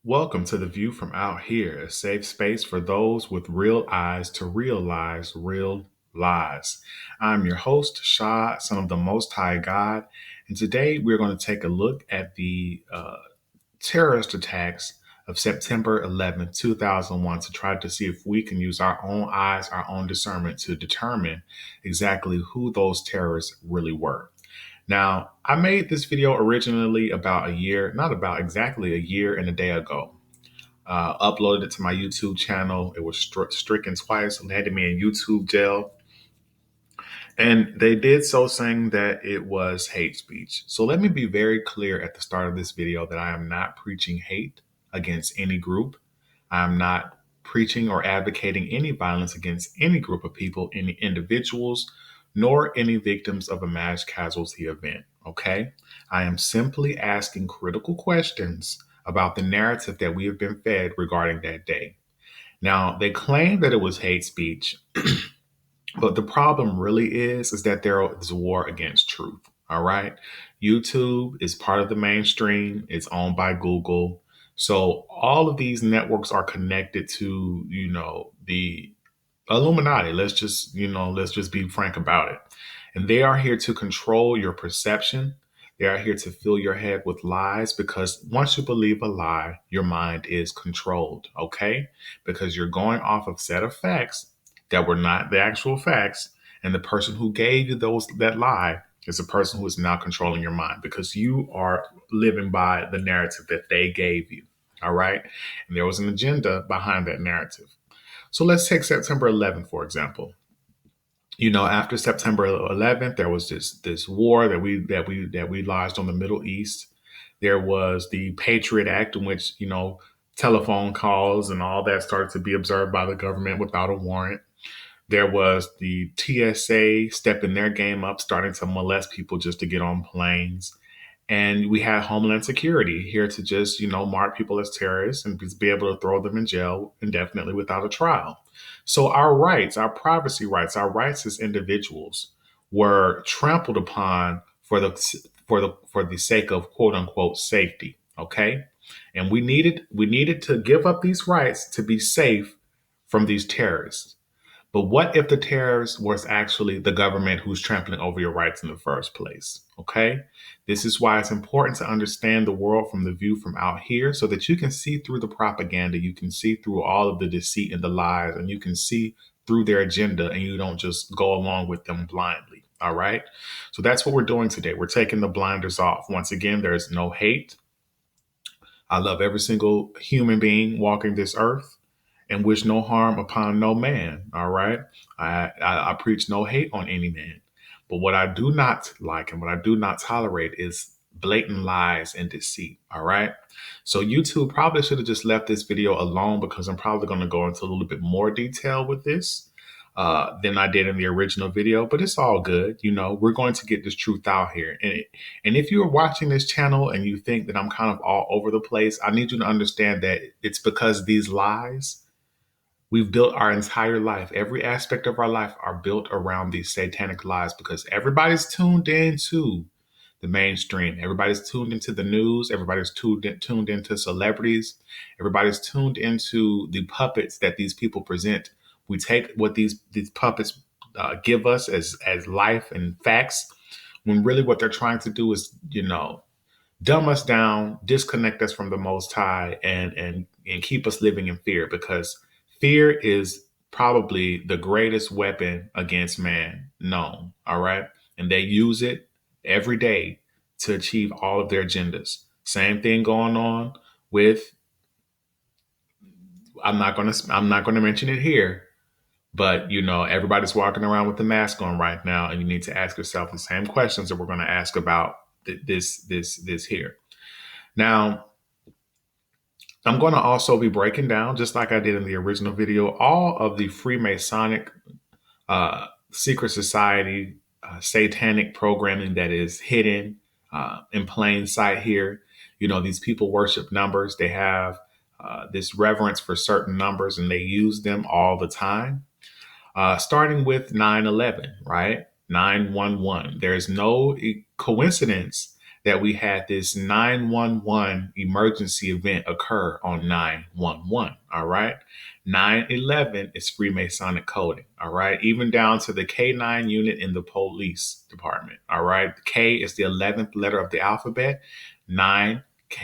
Welcome to the View from Out Here, a safe space for those with real eyes to realize real lies. I'm your host, Shah, son of the Most High God, and today we're going to take a look at the terrorist attacks of September 11th, 2001, to try to see if we can use our own eyes, our own discernment to determine exactly who those terrorists really were. Now, I made this video originally about a year, not about exactly a year and a day ago. Uploaded it to my YouTube channel. It was stricken twice, landed me in YouTube jail. And they did so saying that it was hate speech. So let me be very clear at the start of this video that I am not preaching hate against any group. I'm not preaching or advocating any violence against any group of people, any individuals, nor any victims of a mass casualty event. Okay? I am simply asking critical questions about the narrative that we have been fed regarding that day. Now, they claim that it was hate speech, but the problem really is that there is a war against truth. All right. YouTube is part of the mainstream. It's owned by Google. So all of these networks are connected to, the Illuminati. Let's just be frank about it. And they are here to control your perception. They are here to fill your head with lies because once you believe a lie, your mind is controlled, okay? Because you're going off of set of facts that were not the actual facts, and the person who gave you that lie is the person who is now controlling your mind because you are living by the narrative that they gave you. All right. And there was an agenda behind that narrative. So let's take September 11th, for example. After September 11th, there was this war that we lodged on the Middle East. There was the Patriot Act, in which telephone calls and all that started to be observed by the government without a warrant. There was the TSA stepping their game up, starting to molest people just to get on planes. And we had Homeland Security here to just, mark people as terrorists and be able to throw them in jail indefinitely without a trial. So our rights, our privacy rights, our rights as individuals were trampled upon for the sake of quote unquote safety. Okay. And we needed to give up these rights to be safe from these terrorists. But what if the terrorist was actually the government who's trampling over your rights in the first place? Okay. This is why it's important to understand the world from the view from out here so that you can see through the propaganda, you can see through all of the deceit and the lies, and you can see through their agenda and you don't just go along with them blindly. All right. So that's what we're doing today. We're taking the blinders off. Once again, there's no hate. I love every single human being walking this earth and wish no harm upon no man. All right. I preach no hate on any man. But what I do not like and what I do not tolerate is blatant lies and deceit. All right. So YouTube probably should have just left this video alone because I'm probably going to go into a little bit more detail with this than I did in the original video, but it's all good. We're going to get this truth out here. And if you're watching this channel and you think that I'm kind of all over the place, I need you to understand that it's because these lies, we've built our entire life. Every aspect of our life are built around these satanic lies because everybody's tuned into the mainstream. Everybody's tuned into the news. Everybody's tuned into celebrities. Everybody's tuned into the puppets that these people present. We take what these puppets give us as life and facts, when really what they're trying to do is, dumb us down, disconnect us from the Most High, and keep us living in fear because fear is probably the greatest weapon against man known. All right. And they use it every day to achieve all of their agendas. Same thing going on with, I'm not going to mention it here, but everybody's walking around with the mask on right now, and you need to ask yourself the same questions that we're going to ask about this here. Now, I'm going to also be breaking down, just like I did in the original video, all of the Freemasonic secret society satanic programming that is hidden in plain sight here. These people worship numbers. They have this reverence for certain numbers, and they use them all the time. Starting with 9/11, right? 9/11. There's no coincidence that we had this 911 emergency event occur on 911. All right. 911 is Freemasonic coding. All right. Even down to the K9 unit in the police department. All right. K is the 11th letter of the alphabet. 9,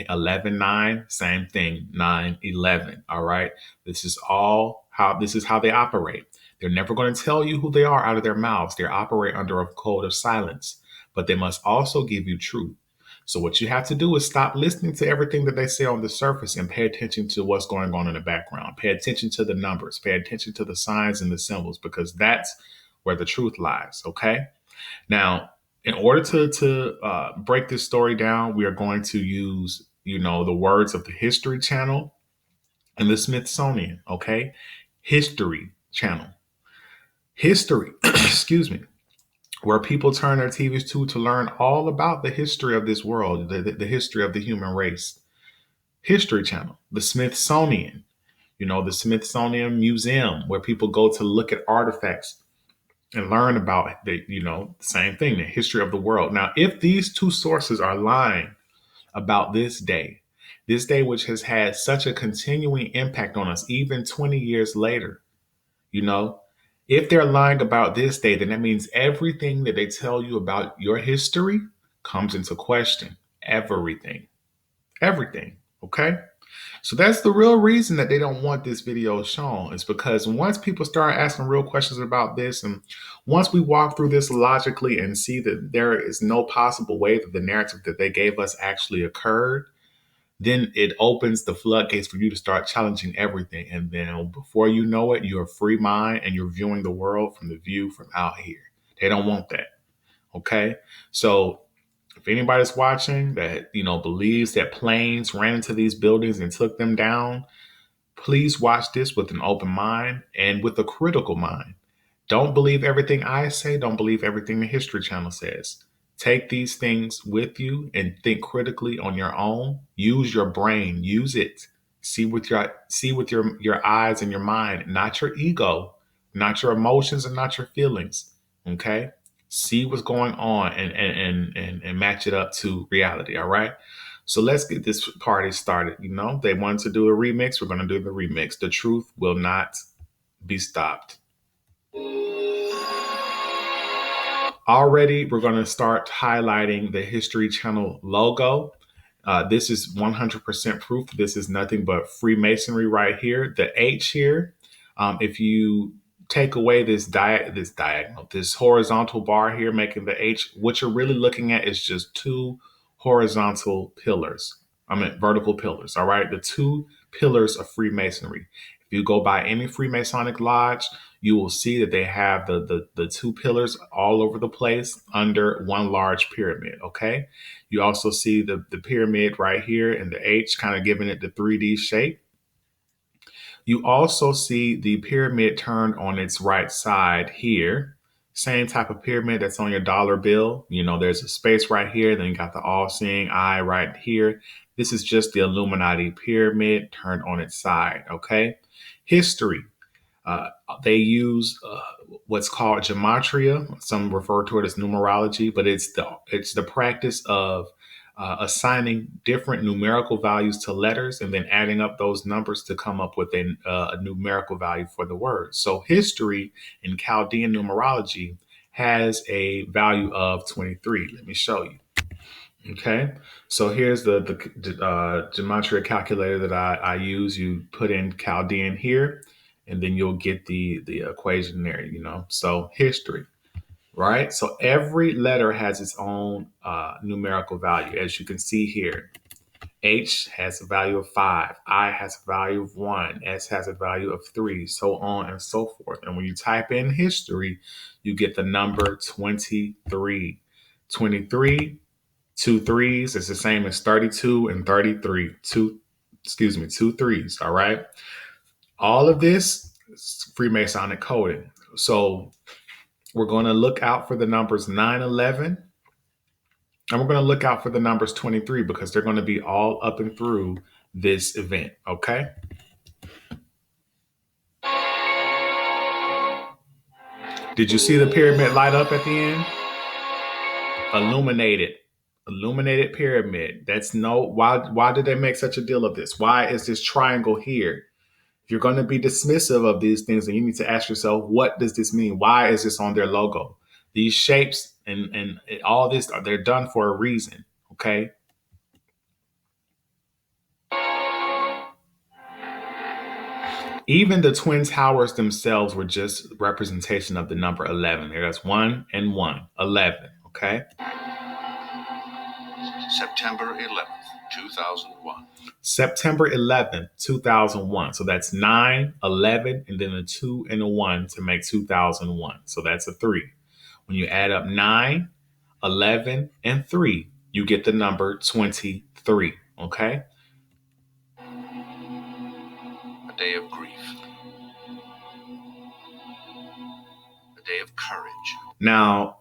11, 9, same thing. 911. All right. This is how they operate. They're never going to tell you who they are out of their mouths. They operate under a code of silence, but they must also give you truth. So what you have to do is stop listening to everything that they say on the surface and pay attention to what's going on in the background. Pay attention to the numbers, pay attention to the signs and the symbols, because that's where the truth lies. Okay. Now, in order to break this story down, we are going to use, the words of the History Channel and the Smithsonian. Okay. History Channel. History, excuse me, where people turn their TVs to learn all about the history of this world, the history of the human race. History Channel, the Smithsonian, the Smithsonian Museum, where people go to look at artifacts and learn about the same thing, the history of the world. Now, if these two sources are lying about this day which has had such a continuing impact on us, even 20 years later, you know, if they're lying about this day, then that means everything that they tell you about your history comes into question. Everything. Everything. Okay? So that's the real reason that they don't want this video shown, is because once people start asking real questions about this, and once we walk through this logically and see that there is no possible way that the narrative that they gave us actually occurred, then it opens the floodgates for you to start challenging everything. And then before you know it, you're a free mind and you're viewing the world from the view from out here. They don't want that. Okay. So if anybody's watching that, believes that planes ran into these buildings and took them down, please watch this with an open mind and with a critical mind. Don't believe everything I say. Don't believe everything the History Channel says. Take these things with you and think critically on your own. Use your brain. Use it. See with your eyes and your mind, not your ego, not your emotions, and not your feelings. Okay? See what's going on and match it up to reality. All right. So let's get this party started. They wanted to do a remix. We're going to do the remix. The truth will not be stopped. Already, we're going to start highlighting the History Channel logo. This is 100% proof. This is nothing but Freemasonry right here. The H here, if you take away this diagonal, this horizontal bar here making the H, what you're really looking at is just two horizontal pillars. Vertical pillars. All right. The two pillars of Freemasonry. If you go by any Freemasonic lodge, you will see that they have the two pillars all over the place under one large pyramid. Okay. You also see the pyramid right here and the H kind of giving it the 3D shape. You also see the pyramid turned on its right side here. Same type of pyramid that's on your dollar bill. There's a space right here. Then you got the all-seeing eye right here. This is just the Illuminati pyramid turned on its side. Okay. History. They use what's called gematria. Some refer to it as numerology, but it's the practice of assigning different numerical values to letters and then adding up those numbers to come up with a numerical value for the word. So history in Chaldean numerology has a value of 23. Let me show you. Okay, so here's the gematria calculator that I use. You put in Chaldean here, and then you'll get the equation there. So history, right? So every letter has its own numerical value, as you can see here. H has a value of 5, I has a value of 1, S has a value of 3, so on and so forth. And when you type in history, you get the number 23. 23. Two threes is the same as 32 and 33. Two threes. All right. All of this is Freemasonic coding. So we're going to look out for the numbers 911. And we're going to look out for the numbers 23 because they're going to be all up and through this event. Okay. Did you see the pyramid light up at the end? Illuminated. Illuminated pyramid. That's no, why did they make such a deal of this? Why is this triangle here? If you're going to be dismissive of these things, then you need to ask yourself, what does this mean? Why is this on their logo? These shapes and all this, they're done for a reason. Okay. Even the Twin Towers themselves were just representation of the number 11. There's 1 and 1, 11. Okay. September 11th, 2001. September 11th, 2001. So that's 9, 11, and then a 2 and a 1 to make 2001. So that's a 3. When you add up 9, 11, and 3, you get the number 23. Okay? A day of grief. A day of courage. Now,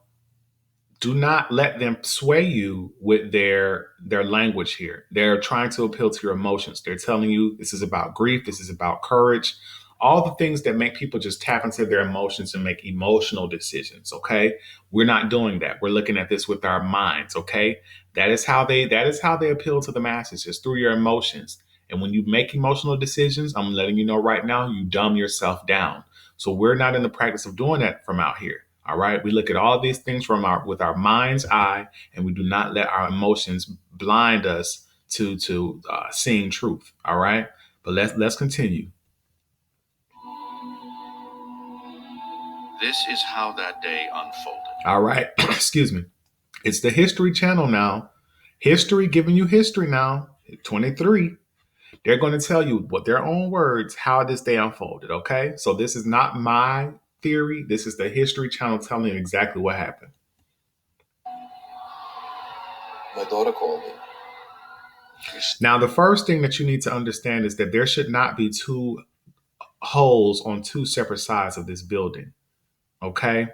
do not let them sway you with their language here. They're trying to appeal to your emotions. They're telling you this is about grief, this is about courage, all the things that make people just tap into their emotions and make emotional decisions. Okay, we're not doing that. We're looking at this with our minds. Okay, that is how they appeal to the masses, just through your emotions. And when you make emotional decisions, I'm letting you know right now, you dumb yourself down. So we're not in the practice of doing that from out here. All right. We look at all these things with our mind's eye, and we do not let our emotions blind us to seeing truth. All right. But let's continue. This is how that day unfolded. All right. Excuse me. It's the History Channel now. History giving you history now. 23. They're going to tell you with their own words how this day unfolded. Okay. So this is not my theory. This is the History Channel telling you exactly what happened. My daughter called me. Now, the first thing that you need to understand is that there should not be two holes on two separate sides of this building. Okay.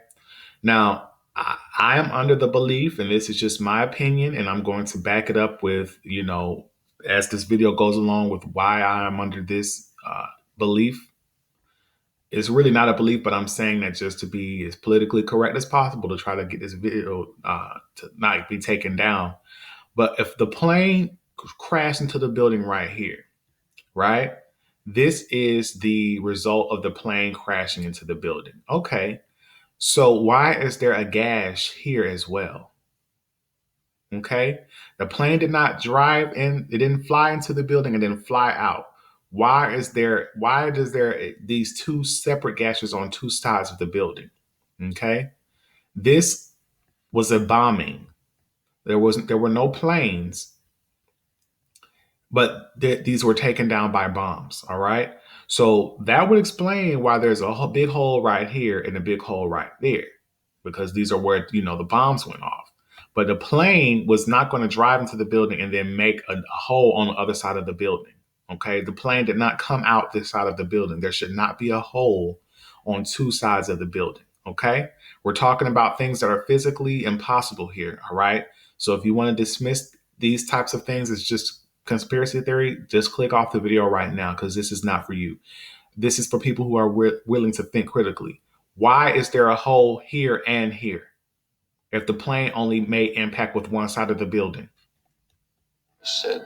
Now, I am under the belief, and this is just my opinion, and I'm going to back it up with, as this video goes along, with why I am under this belief. It's really not a belief, but I'm saying that just to be as politically correct as possible to try to get this video to not be taken down. But if the plane crashed into the building right here, right? This is the result of the plane crashing into the building. Okay. So why is there a gash here as well? Okay. The plane did not drive in, it didn't fly into the building and then fly out. Why does there these two separate gashes on two sides of the building? Okay. This was a bombing. There were no planes, but these were taken down by bombs. All right. So that would explain why there's a big hole right here and a big hole right there, because these are where, the bombs went off. But the plane was not going to drive into the building and then make a hole on the other side of the building. Okay. The plane did not come out this side of the building. There should not be a hole on two sides of the building. Okay. We're talking about things that are physically impossible here. All right. So if you want to dismiss these types of things as just conspiracy theory, just click off the video right now, because this is not for you. This is for people who are willing to think critically. Why is there a hole here and here if the plane only made impact with one side of the building? Said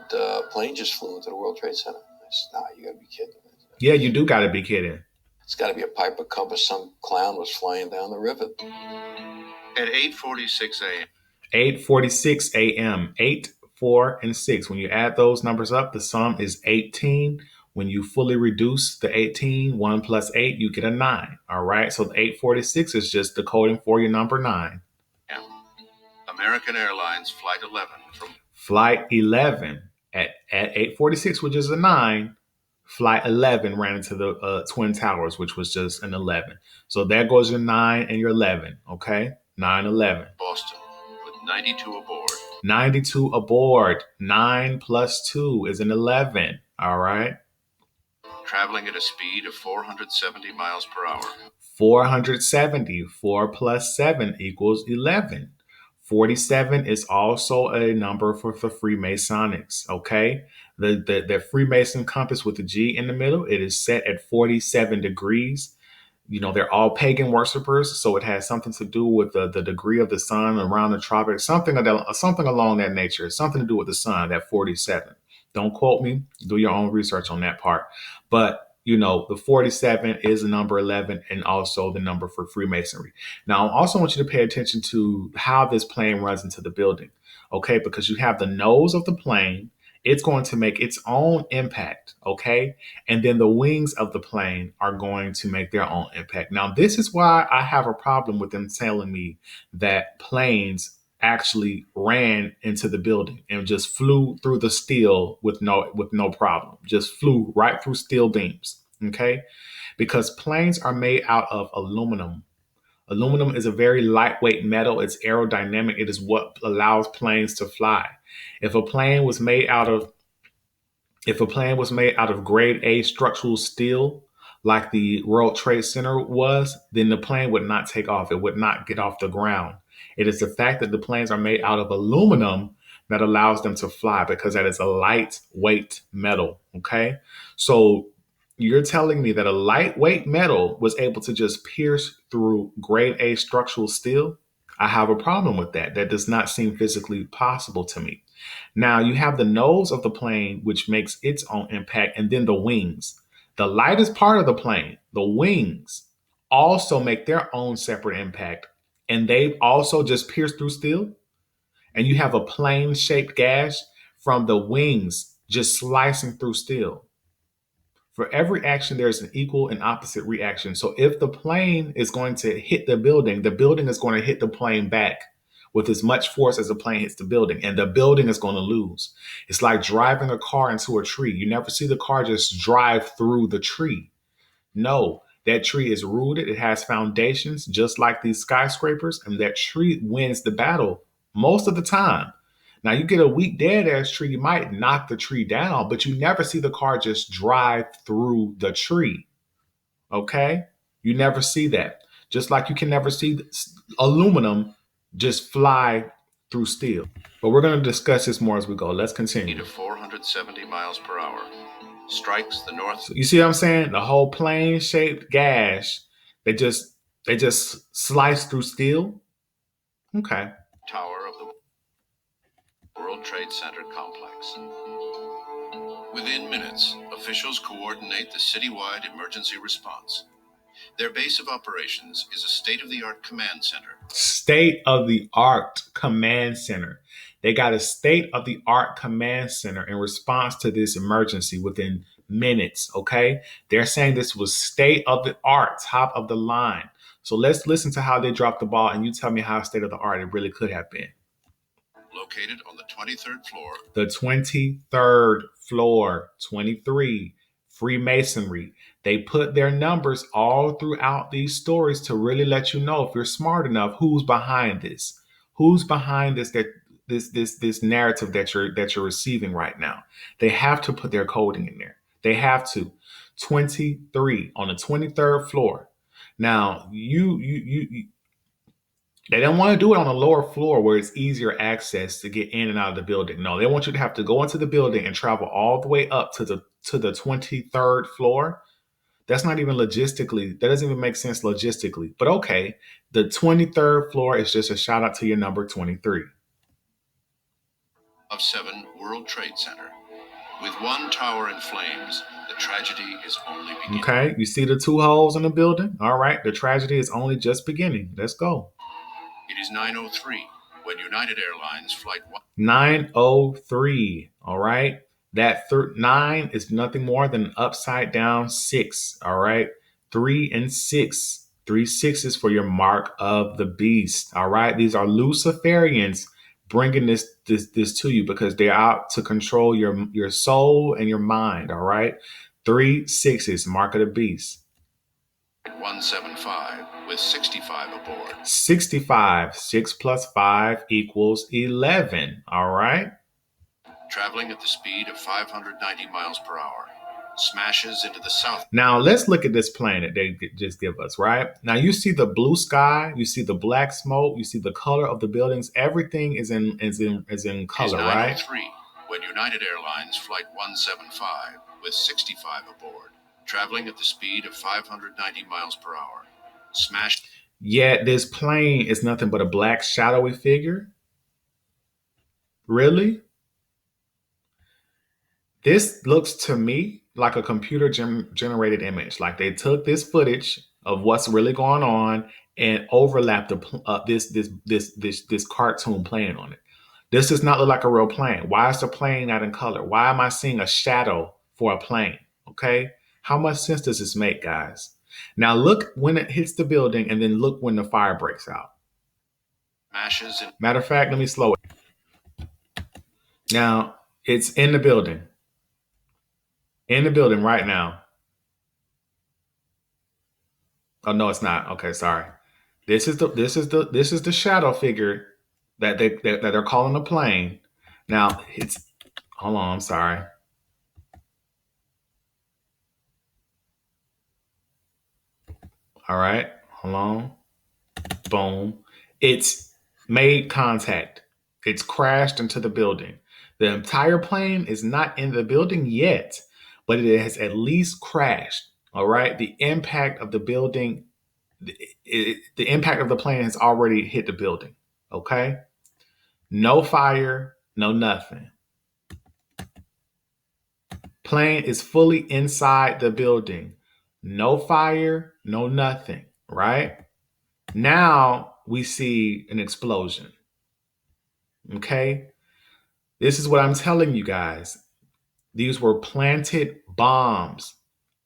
plane just flew into the World Trade Center. I said, nah, you gotta be kidding. Yeah, you do gotta be kidding. It's gotta be a Piper compass. Some clown was flying down the river. At 8:46 a.m. 8:46 a.m. 8, 4, and 6. When you add those numbers up, the sum is 18. When you fully reduce the 18, 1 plus 8, you get a 9. All right. So the 846 is just the coding for your number 9. American Airlines Flight 11 from Flight 11 at 846, which is a 9. Flight 11 ran into the Twin Towers, which was just an 11. So there goes your 9 and your 11. Okay. 9/11. Boston with 92 aboard. 92 aboard. 9 plus 2 is an 11. All right. Traveling at a speed of 470 miles per hour. 470. 4 plus 7 equals 11. 47 is also a number for the Freemasonics. Okay. The Freemason compass with the G in the middle, it is set at 47 degrees. they're all pagan worshipers, so it has something to do with the degree of the sun around the tropics, something along that nature, something to do with the sun, that 47. Don't quote me, do your own research on that part. But the 47 is the number 11 and also the number for Freemasonry. Now, I also want you to pay attention to how this plane runs into the building, okay? Because you have the nose of the plane, it's going to make its own impact, okay? And then the wings of the plane are going to make their own impact. Now, this is why I have a problem with them telling me that planes actually ran into the building and just flew through the steel with no problem. Just flew right through steel beams, okay? Because planes are made out of aluminum. Aluminum is a very lightweight metal. It's aerodynamic. It is what allows planes to fly. If a plane was made out of grade A structural steel, like the World Trade Center was, then the plane would not take off. It would not get off the ground. It is the fact that the planes are made out of aluminum that allows them to fly, because that is a lightweight metal. Okay. So you're telling me that a lightweight metal was able to just pierce through grade A structural steel? I have a problem with that. That does not seem physically possible to me. Now you have the nose of the plane, which makes its own impact, and then the wings. The lightest part of the plane, the wings, also make their own separate impact, and they also just pierce through steel. And you have a plane shaped gash from the wings just slicing through steel. For every action, there's an equal and opposite reaction. So if the plane is going to hit the building is going to hit the plane back with as much force as the plane hits the building, and the building is going to lose. It's like driving a car into a tree. You never see the car just drive through the tree. No, that tree is rooted. It has foundations, just like these skyscrapers, and that tree wins the battle most of the time. Now, you get a weak dead ass tree, you might knock the tree down, but you never see the car just drive through the tree. Okay? You never see that. Just like you can never see aluminum just fly through steel. But we're going to discuss this more as we go. Let's continue. To 470 miles per hour. Strikes the north. So you see what I'm saying? The whole plane shaped gash, they just slice through steel. Okay. Tower of the World Trade Center complex. Within minutes, officials coordinate the citywide emergency response. Their base of operations is a state-of-the-art command center. State-of-the-art command center. They got a state-of-the-art command center in response to this emergency within minutes, okay? They're saying this was state-of-the-art, top of the line. So let's listen to how they dropped the ball, and you tell me how state-of-the-art it really could have been. Located on the 23rd floor. The 23rd floor, 23, Freemasonry. They put their numbers all throughout these stories to really let you know, if you're smart enough, who's behind this. Who's behind this this narrative that you're receiving right now. They have to put their coding in there. They have to. 23 on the 23rd floor. Now, they don't want to do it on the lower floor where it's easier access to get in and out of the building. No, they want you to have to go into the building and travel all the way up to the 23rd floor. That's not even logistically, that doesn't even make sense logistically. But okay, the 23rd floor is just a shout out to your number 23. Of 7 World Trade Center. With one tower in flames, the tragedy is only beginning. Okay, you see the 2 holes in the building? All right, the tragedy is only just beginning. Let's go. It is 9:03 when United Airlines flight 9:03, all right? That 9 is nothing more than an upside down 6, all right? 3 and 6. 3 6s for your mark of the beast, all right? These are Luciferians bringing this to you because they're out to control your soul and your mind, all right? 3 6s, mark of the beast. 175 with 65 aboard. 65, 6 plus 5 equals 11, all right? Traveling at the speed of 590 miles per hour, smashes into the south. Now let's look at this plane that they just give us, right? Now you see the blue sky, you see the black smoke, you see the color of the buildings. Everything is in color, right? 9:03 when United Airlines flight 175 with 65 aboard traveling at the speed of 590 miles per hour, smashed. Yet this plane is nothing but a black shadowy figure? Really? This looks to me like a computer generated image. Like they took this footage of what's really going on and overlapped this cartoon plane on it. This does not look like a real plane. Why is the plane not in color? Why am I seeing a shadow for a plane? Okay, how much sense does this make, guys? Now look when it hits the building, and then look when the fire breaks out. Matter of fact, let me slow it. Now it's in the building. In the building right now. Oh no, it's not. Okay, sorry. This is the shadow figure that they're calling a plane. Now it's hold on, I'm sorry. All right, hold on. Boom. It's made contact. It's crashed into the building. The entire plane is not in the building yet, but it has at least crashed. All right. The impact of the building, the impact of the plane has already hit the building. Okay. No fire, no nothing. Plane is fully inside the building. No fire, no nothing. Right. Now we see an explosion. Okay. This is what I'm telling you guys. These were planted bombs.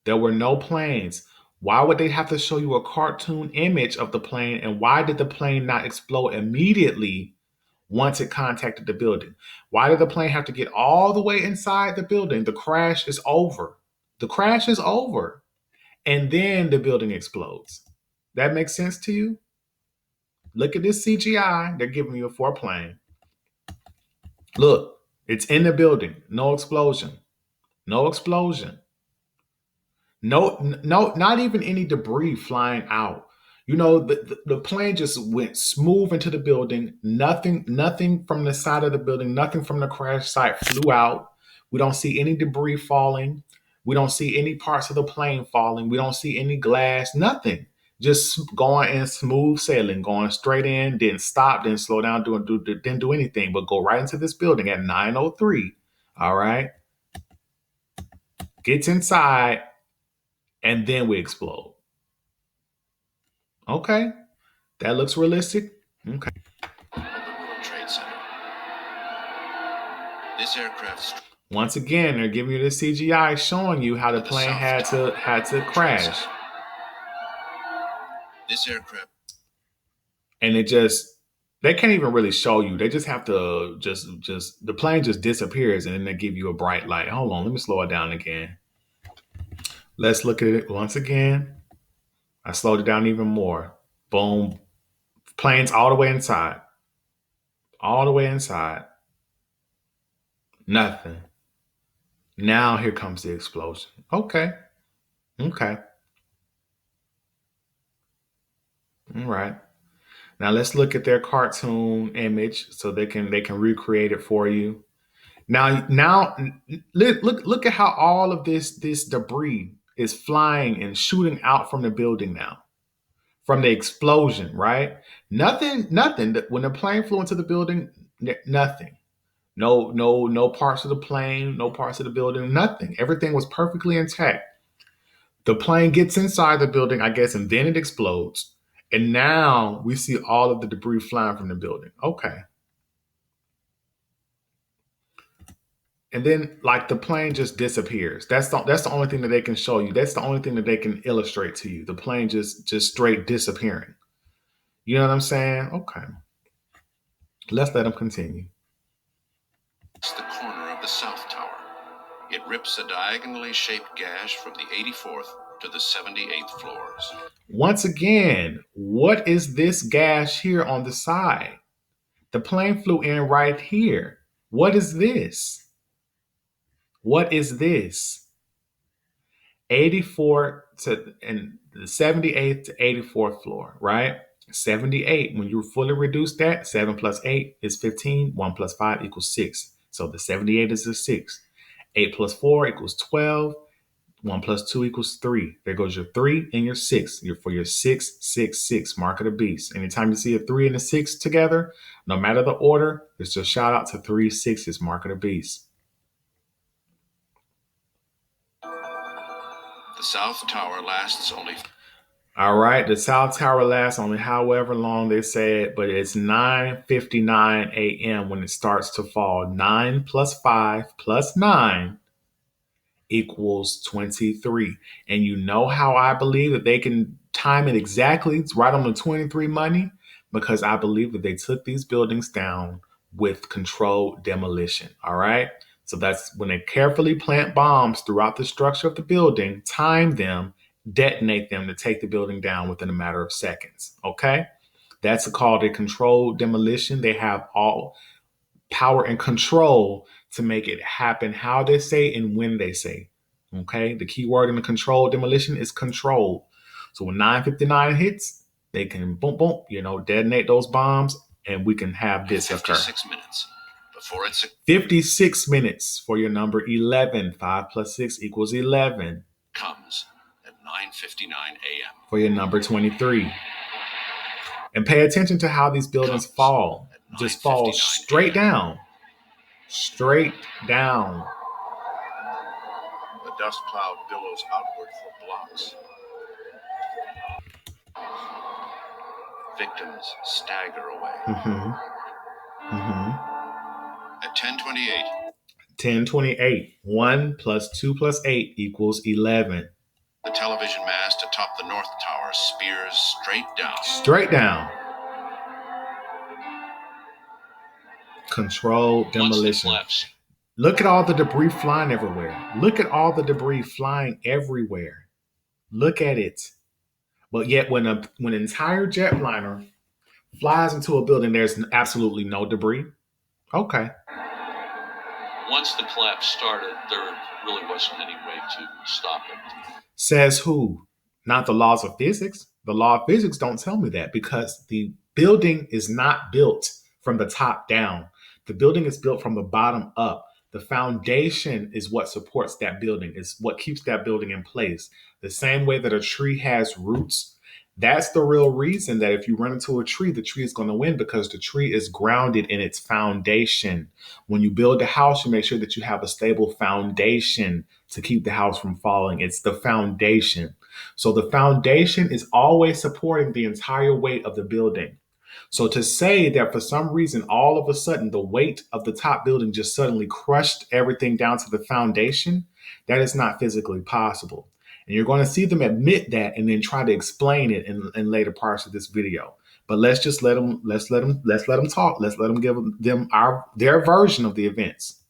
There were no planes. Why would they have to show you a cartoon image of the plane? And why did the plane not explode immediately once it contacted the building? Why did the plane have to get all the way inside the building? The crash is over. The crash is over. And then the building explodes. That makes sense to you? Look at this CGI. They're giving you for a plane. Look, it's in the building. No explosion. No explosion. No, not even any debris flying out. You know, the plane just went smooth into the building. Nothing from the side of the building, nothing from the crash site flew out. We don't see any debris falling. We don't see any parts of the plane falling. We don't see any glass, nothing. Just going in smooth sailing, going straight in, didn't stop, didn't slow down, didn't do anything, but go right into this building at 9:03. All right. Gets inside, and then we explode. Okay, that looks realistic. Okay. Of the World Trade Center. This aircraft. Once again, they're giving you the CGI showing you how the plane had to crash. This aircraft. And they can't even really show you. They just have to just the plane just disappears, and then they give you a bright light. Hold on, let me slow it down again. Let's look at it once again. I slowed it down even more. Boom. Plane's all the way inside. All the way inside. Nothing. Now here comes the explosion. Okay. Okay. All right. Now let's look at their cartoon image so they can recreate it for you. Now look at how all of this debris is flying and shooting out from the building now. From the explosion, right? Nothing. When the plane flew into the building, nothing. No parts of the plane, no parts of the building, nothing. Everything was perfectly intact. The plane gets inside the building, I guess, and then it explodes. And now we see all of the debris flying from the building. Okay. And then like the plane just disappears. That's the only thing that they can show you. That's the only thing that they can illustrate to you. The plane just straight disappearing. You know what I'm saying? Okay. Let's let them continue. It's the corner of the South Tower. It rips a diagonally shaped gash from the 84th to the 78th floors. Once again, what is this gash here on the side? The plane flew in right here. What is this? What is this? 84 to and the 78th to 84th floor, right? 78, when you fully reduce that, 7 plus 8 is 15. 1 plus 5 equals 6. So the 78 is a 6. 8 plus 4 equals 12. 1 plus 2 equals 3. There goes your 3 and your 6. For your 666, mark of the beast. Anytime you see a 3 and a 6 together, no matter the order, it's just shout out to 3 6s, mark of the beast. The South Tower lasts only... All right, the South Tower lasts only however long they said, but it's 9:59 a.m. when it starts to fall. 9 plus 5 plus 9 equals 23. And you know how I believe that they can time it exactly? It's right on the 23 money, because I believe that they took these buildings down with controlled demolition. All right. So that's when they carefully plant bombs throughout the structure of the building, time them, detonate them to take the building down within a matter of seconds. Okay. That's called a controlled demolition. They have all power and control to make it happen how they say and when they say. Okay. The key word in the controlled demolition is control. So when 9:59 hits, they can boom, boom, detonate those bombs, and we can have this occur. 56 minutes before it's... 56 minutes for your number 11. 5 plus 6 equals 11. Comes at 9:59 a.m. For your number 23. And pay attention to how these buildings fall. Just fall straight down. Straight down. The dust cloud billows outward for blocks. Victims stagger away. At 10:28. 10:28. 1 plus 2 plus 8 equals 11. The television mast atop the North Tower spears straight down. Straight down. Controlled demolition. Look at all the debris flying everywhere. Look at all the debris flying everywhere. Look at it. But yet when an entire jetliner flies into a building, there's absolutely no debris. Okay. Once the collapse started, there really wasn't any way to stop it. Says who? Not the laws of physics. The law of physics don't tell me that, because the building is not built from the top down. The building is built from the bottom up. The foundation is what supports that building, is what keeps that building in place. The same way that a tree has roots. That's the real reason that if you run into a tree, the tree is going to win, because the tree is grounded in its foundation. When you build a house, you make sure that you have a stable foundation to keep the house from falling. It's the foundation. So the foundation is always supporting the entire weight of the building. So to say that for some reason, all of a sudden, the weight of the top building just suddenly crushed everything down to the foundation, that is not physically possible. And you're going to see them admit that and then try to explain it in later parts of this video. But let's let them talk. Let's let them give them their version of the events.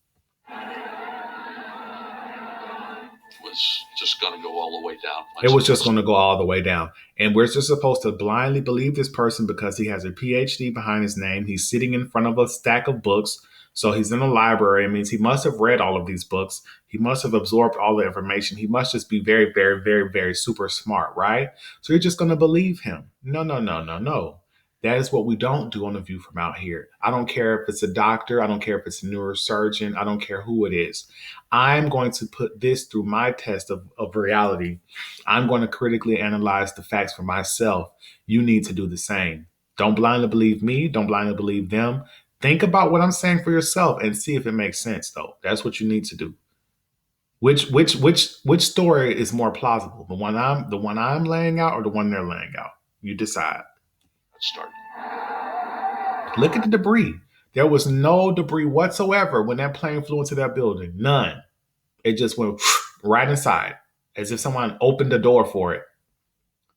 Was just going to go all the way down. It was just going to go all the way down. And we're just supposed to blindly believe this person because he has a PhD behind his name. He's sitting in front of a stack of books. So he's in a library. It means he must have read all of these books. He must have absorbed all the information. He must just be very, very, very, very super smart, right? So you're just going to believe him. No. That is what we don't do on The View from Out Here. I don't care if it's a doctor. I don't care if it's a neurosurgeon. I don't care who it is. I'm going to put this through my test of reality. I'm going to critically analyze the facts for myself. You need to do the same. Don't blindly believe me. Don't blindly believe them. Think about what I'm saying for yourself and see if it makes sense, though. That's what you need to do. Which story is more plausible? The one I'm laying out or the one they're laying out? You decide. Let's start. Look at the debris. There was no debris whatsoever when that plane flew into that building. None. It just went right inside, as if someone opened the door for it.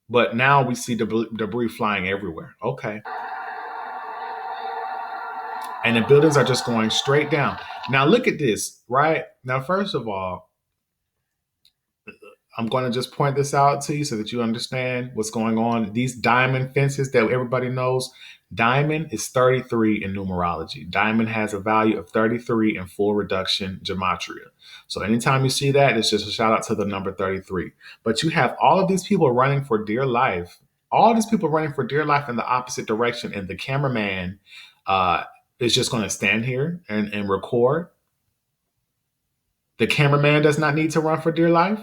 But now we see debris flying everywhere. Okay. And the buildings are just going straight down. Now look at this, right? Now, first of all, I'm going to just point this out to you so that you understand what's going on. These diamond fences that everybody knows, diamond is 33 in numerology. Diamond has a value of 33 in full reduction gematria. So anytime you see that, it's just a shout out to the number 33. But you have all of these people running for dear life. All these people running for dear life in the opposite direction. And the cameraman is just going to stand here and record. The cameraman does not need to run for dear life.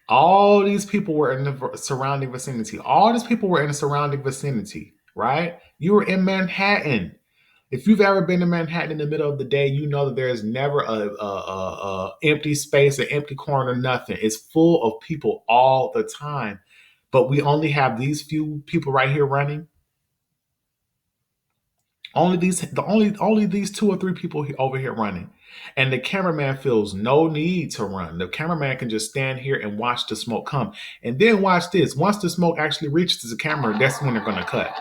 All these people were in the surrounding vicinity. All these people were in the surrounding vicinity, right? You were in Manhattan. If you've ever been to Manhattan in the middle of the day, you know that there is never a empty space, an empty corner, nothing. It's full of people all the time. But we only have these few people right here running. Only these two or three people over here running. And the cameraman feels no need to run. The cameraman can just stand here and watch the smoke come. And then watch this. Once the smoke actually reaches the camera, that's when they're gonna cut.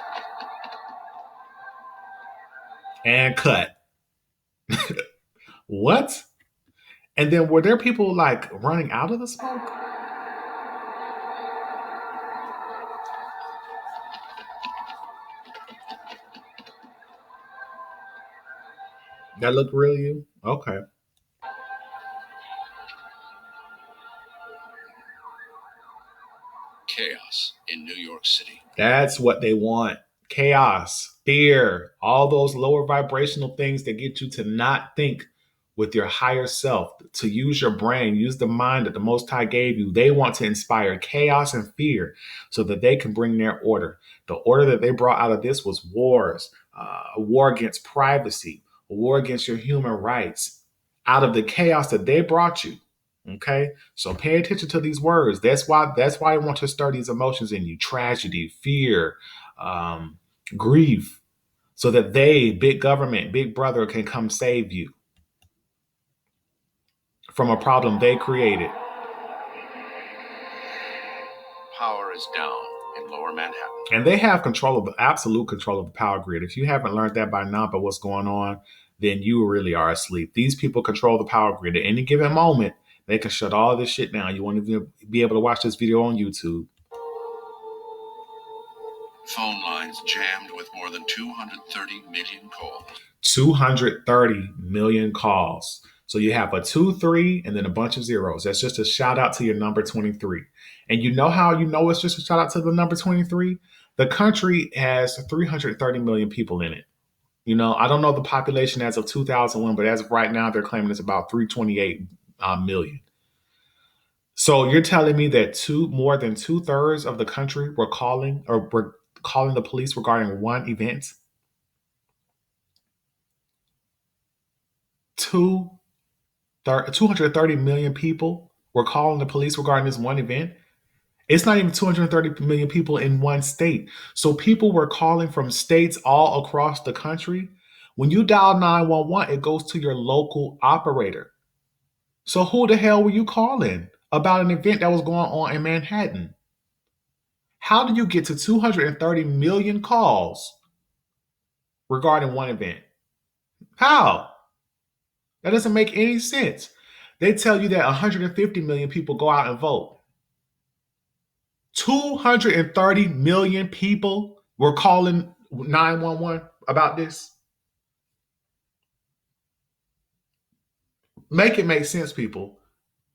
And cut. What? And then were there people like running out of the smoke? That looked real to you? Okay. Chaos in New York City. That's what they want. Chaos, fear, all those lower vibrational things that get you to not think with your higher self, to use your brain, use the mind that the Most High gave you. They want to inspire chaos and fear so that they can bring their order. The order that they brought out of this was wars, a war against privacy, a war against your human rights, out of the chaos that they brought you. Okay, so pay attention to these words. That's why I want to stir these emotions in you: tragedy, fear, um, grief, so that they, big government, big brother, can come save you from a problem they created. Power is down in Lower Manhattan. And they have absolute control of the power grid. If you haven't learned that by now, but what's going on, then you really are asleep. These people control the power grid. At any given moment, they can shut all this shit down. You won't even be able to watch this video on YouTube. Phone lines jammed with more than 230 million calls. 230 million calls. So you have a 2, 3, and then a bunch of zeros. That's just a shout out to your number 23. And you know how you know it's just a shout out to the number 23? The country has 330 million people in it. You know, I don't know the population as of 2001, but as of right now, they're claiming it's about 328 million. So you're telling me that more than 2/3 of the country were calling the police regarding one event? 230 million people were calling the police regarding this one event. It's not even 230 million people in one state. So people were calling from states all across the country. When you dial 911, it goes to your local operator. So who the hell were you calling about an event that was going on in Manhattan? How did you get to 230 million calls regarding one event? How? That doesn't make any sense. They tell you that 150 million people go out and vote. 230 million people were calling 911 about this. Make it make sense, people.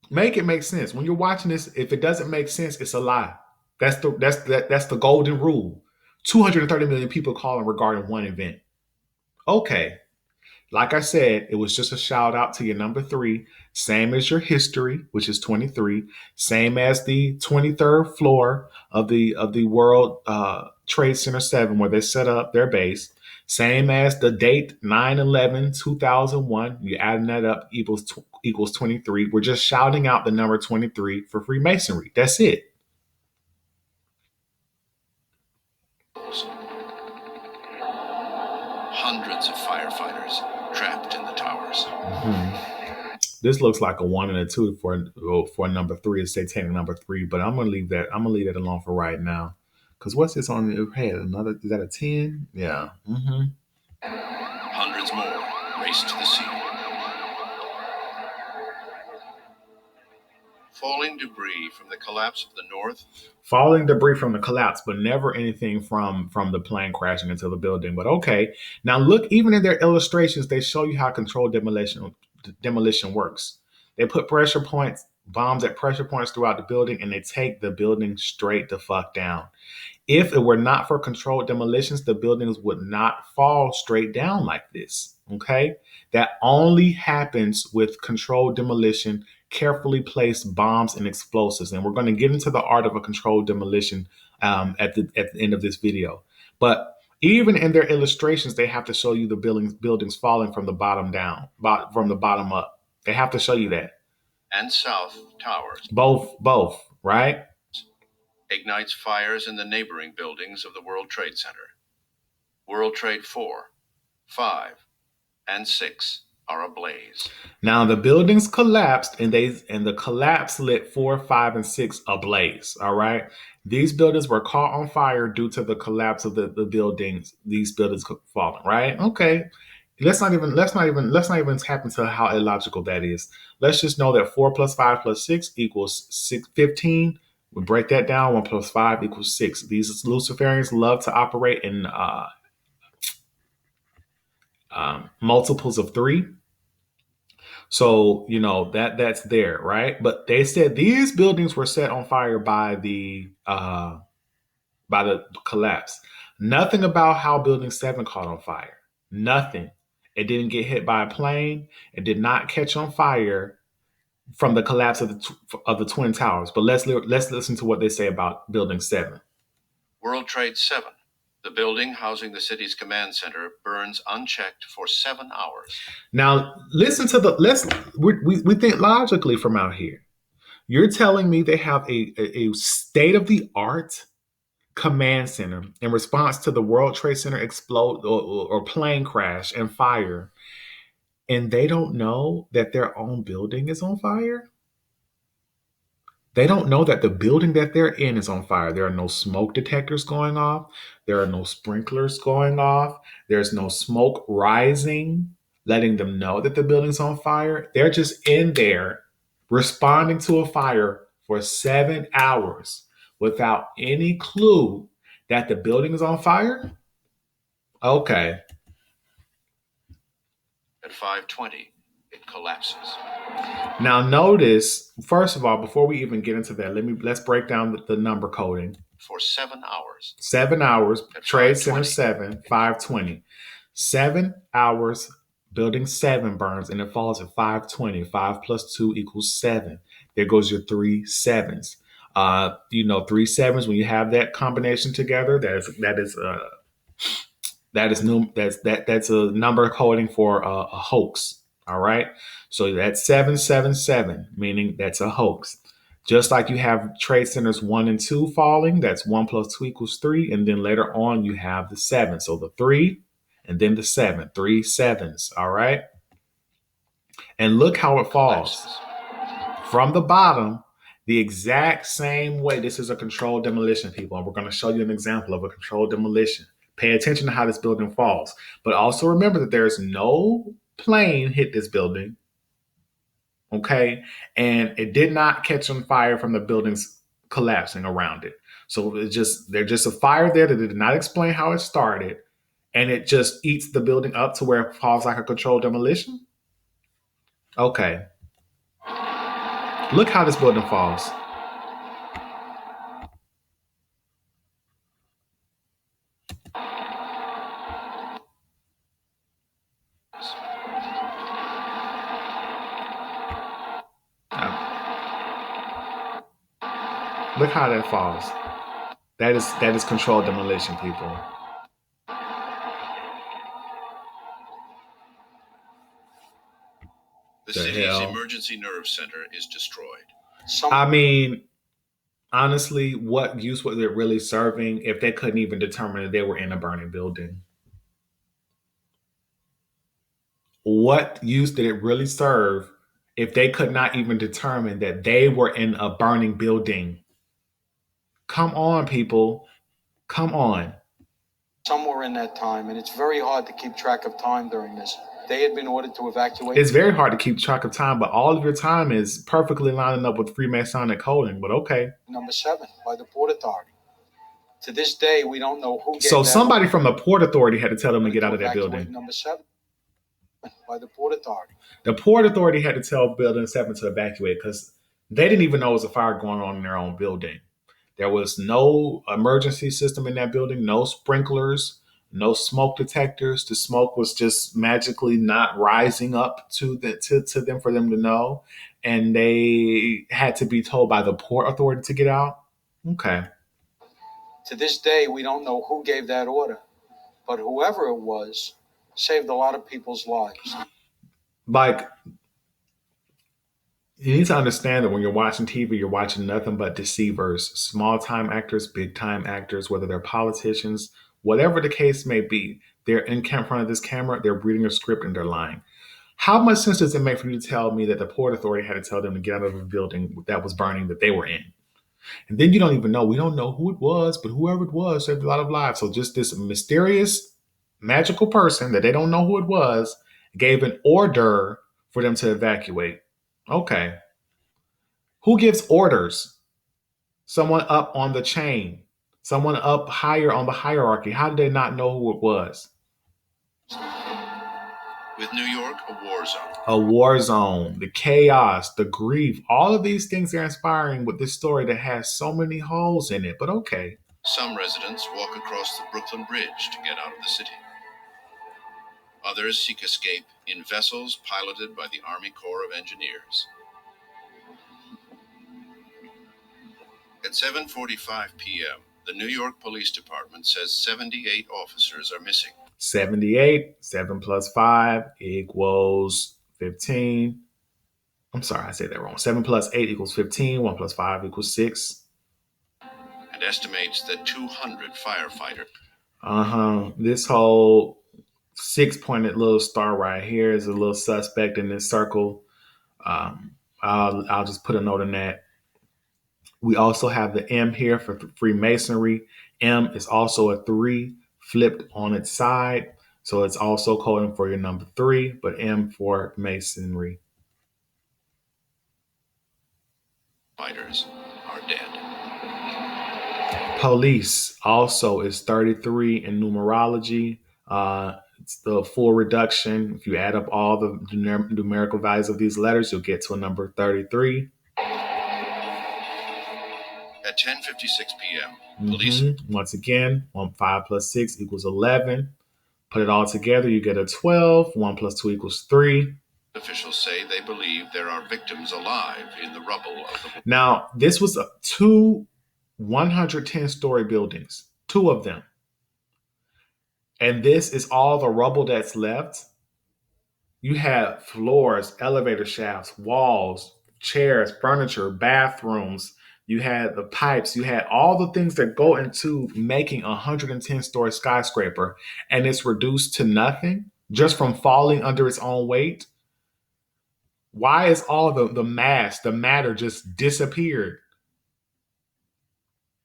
Make it make sense. When you're watching this, if it doesn't make sense, it's a lie. That's the golden rule. 230 million people calling regarding one event. Okay. Like I said, it was just a shout out to your number 3, same as your history, which is 23, same as the 23rd floor of the World Trade Center 7, where they set up their base, same as the date 9/11/2001. You adding that up equals 23. We're just shouting out the number 23 for Freemasonry. That's it. Hundreds of firefighters trapped in the towers. This looks like a 1 and a 2 for number 3. It's satanic number 3, but I'm gonna leave that alone for right now. Cause what's this on your head? Another, is that a 10? Yeah. Hundreds more race to the scene. Falling debris from the collapse of the North. Falling debris from the collapse, but never anything from the plane crashing into the building. But okay, now look, even in their illustrations, they show you how controlled demolition works. They put bombs at pressure points throughout the building, and they take the building straight the fuck down. If it were not for controlled demolitions, the buildings would not fall straight down like this. Okay, that only happens with controlled demolition carefully placed bombs and explosives. And we're going to get into the art of a controlled demolition at the end of this video. But even in their illustrations, they have to show you the buildings falling from the bottom down, from the bottom up. They have to show you that. And South Towers. Both, right? Ignites fires in the neighboring buildings of the World Trade Center. World Trade 4, 5, and 6 are ablaze. Now the buildings collapsed, and the collapse lit 4, 5, and 6 ablaze. All right. These buildings were caught on fire due to the collapse of the buildings. These buildings falling. Right. Okay. Let's not even tap into how illogical that is. Let's just know that 4 plus 5 plus 6 equals 15. We break that down. 1 plus 5 equals 6. These Luciferians love to operate in multiples of 3. So, that's there, right? But they said these buildings were set on fire by the collapse. Nothing about how building 7 caught on fire. Nothing. It didn't get hit by a plane. It did not catch on fire from the collapse of the Twin Towers. But let's listen to what they say about building 7. World Trade 7. The building housing the city's command center burns unchecked for 7 hours. Now, listen to we think logically from out here. You're telling me they have a state-of-the-art command center in response to the World Trade Center explode or plane crash and fire, and they don't know that their own building is on fire? They don't know that the building that they're in is on fire. There are no smoke detectors going off. There are no sprinklers going off. There's no smoke rising, letting them know that the building's on fire. They're just in there responding to a fire for 7 hours without any clue that the building is on fire? Okay. At 5:20, it collapses. Now notice, first of all, before we even get into that, let's break down the number coding. For 7 hours. 7 hours, At Trade 5:20. Center 7, 5:20. 7 hours, building 7 burns, and it falls at 5:20. 5 plus 2 equals 7. There goes your 3 sevens. 3 sevens, when you have that combination together, that's a number coding for a hoax. All right. So that's 777, meaning that's a hoax. Just like you have trade centers 1 and 2 falling, that's 1 plus 2 equals 3. And then later on, you have the 7. So the 3 and then the 7, 3 sevens. All right. And look how it falls Collapses. from the bottom the exact same way. This is a controlled demolition, people. And we're going to show you an example of a controlled demolition. Pay attention to how this building falls. But also remember that there's no plane hit this building. Okay. And it did not catch on fire from the buildings collapsing around it. So there's just a fire there that did not explain how it started. And it just eats the building up to where it falls like a controlled demolition. Okay. Look how this building falls. Look how that falls. That is controlled demolition, people. The The city's hell? emergency nerve center is destroyed. I mean, honestly, what use was it really serving if they couldn't even determine that they were in a burning building? What use did it really serve if they could not even determine that they were in a burning building? Come on, people. Come on. Somewhere in that time, and it's very hard to keep track of time during this. They had been ordered to evacuate. It's very hard to keep track of time, but all of your time is perfectly lining up with Freemasonic coding. But okay. Number 7 by the Port Authority. To this day, we don't know who gave So that somebody order from the Port Authority had to tell them to get to out of that evacuate building. Number 7 by the Port Authority. The Port Authority had to tell Building 7 to evacuate because they didn't even know there was a fire going on in their own building. There was no emergency system in that building, no sprinklers, no smoke detectors. The smoke was just magically not rising up to them for them to know. And they had to be told by the Port Authority to get out. Okay. To this day, we don't know who gave that order, but whoever it was saved a lot of people's lives. Like, you need to understand that when you're watching TV, you're watching nothing but deceivers, small time actors, big time actors, whether they're politicians, whatever the case may be. They're in front of this camera, they're reading a script, and they're lying. How much sense does it make for you to tell me that the Port Authority had to tell them to get out of a building that was burning that they were in? And then you don't even know. We don't know who it was, but whoever it was saved a lot of lives. So just this mysterious, magical person that they don't know who it was gave an order for them to evacuate. Okay. Who gives orders? Someone up on the chain, someone up higher on the hierarchy. How did they not know who it was? With New York a war zone. A war zone, the chaos, the grief, all of these things are inspiring with this story that has so many holes in it, but okay. Some residents walk across the Brooklyn Bridge to get out of the city. Others seek escape in vessels piloted by the Army Corps of Engineers. At 7:45 p.m., the New York Police Department says 78 officers are missing. 78, 7 plus 5 equals 15. I'm sorry, I said that wrong. 7 plus 8 equals 15. 1 plus 5 equals 6. And estimates that 200 firefighters. This whole 6-pointed little star right here is a little suspect in this circle. I'll just put a note in that. We also have the M here for Freemasonry. M is also a 3 flipped on its side. So it's also coding for your number 3, but M for Masonry. Fighters are dead. Police also is 33 in numerology. It's the full reduction. If you add up all the numerical values of these letters, you'll get to a number 33. At 10:56 p.m., police. Once again, 5 plus 6 equals 11. Put it all together, you get a 12. 1 plus 2 equals 3. Officials say they believe there are victims alive in the rubble of the. Now, this was 2 110-story buildings, 2 of them. And this is all the rubble that's left. You have floors, elevator shafts, walls, chairs, furniture, bathrooms. You had the pipes. You had all the things that go into making a 110-story skyscraper, and it's reduced to nothing just from falling under its own weight. Why is all the mass, the matter just disappeared?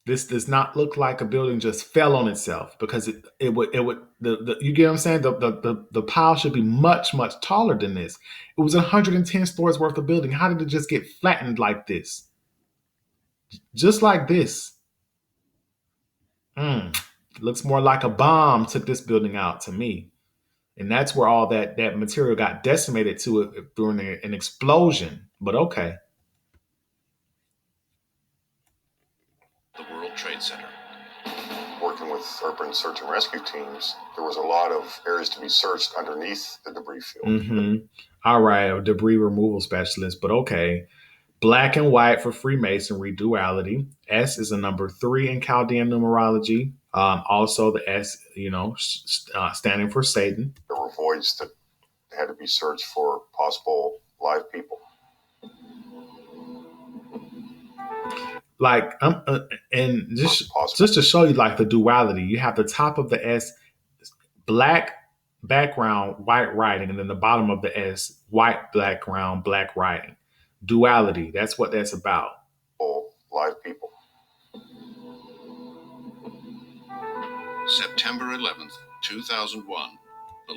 This does not look like a building just fell on itself, because it would you get what I'm saying? The pile should be much, much taller than this. It was 110 stories worth of building. How did it just get flattened like this? Just like this. Looks more like a bomb took this building out to me. And that's where all that material got decimated to during an explosion. But okay. The World Trade Center. Working with urban search and rescue teams, there was a lot of areas to be searched underneath the debris field. All right, a debris removal specialist, but okay. Black and white for Freemasonry, duality. S is a number 3 in Chaldean numerology. Also the S, standing for Satan. There were voids that had to be searched for possible live people. Like, and just to show you like the duality, you have the top of the S, black background, white writing, and then the bottom of the S, white background, black writing. Duality, that's what that's about. Live people. September 11th, 2001.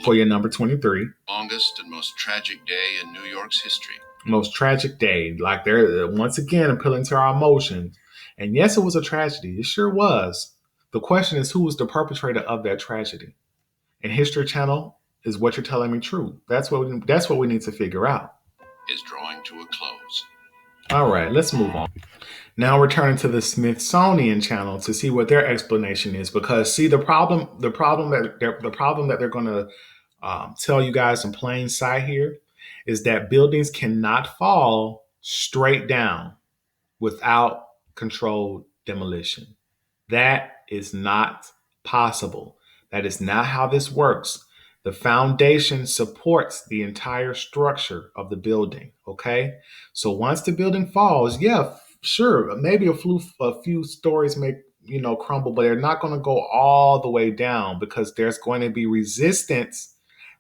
For your number 23. Longest and most tragic day in New York's history. Most tragic day. Like, they're once again appealing to our emotions. And yes, it was a tragedy. It sure was. The question is, who was the perpetrator of that tragedy? And History Channel is what you're telling me true. That's what we need to figure out. Is drawing to a close. All right, let's move on. Now we're turning to the Smithsonian Channel to see what their explanation is. Because see, the problem that they're going to tell you guys in plain sight here is that buildings cannot fall straight down without controlled demolition. That is not possible. That is not how this works. The foundation supports the entire structure of the building. Okay. So once the building falls, yeah, sure, maybe a few stories may, crumble, but they're not going to go all the way down because there's going to be resistance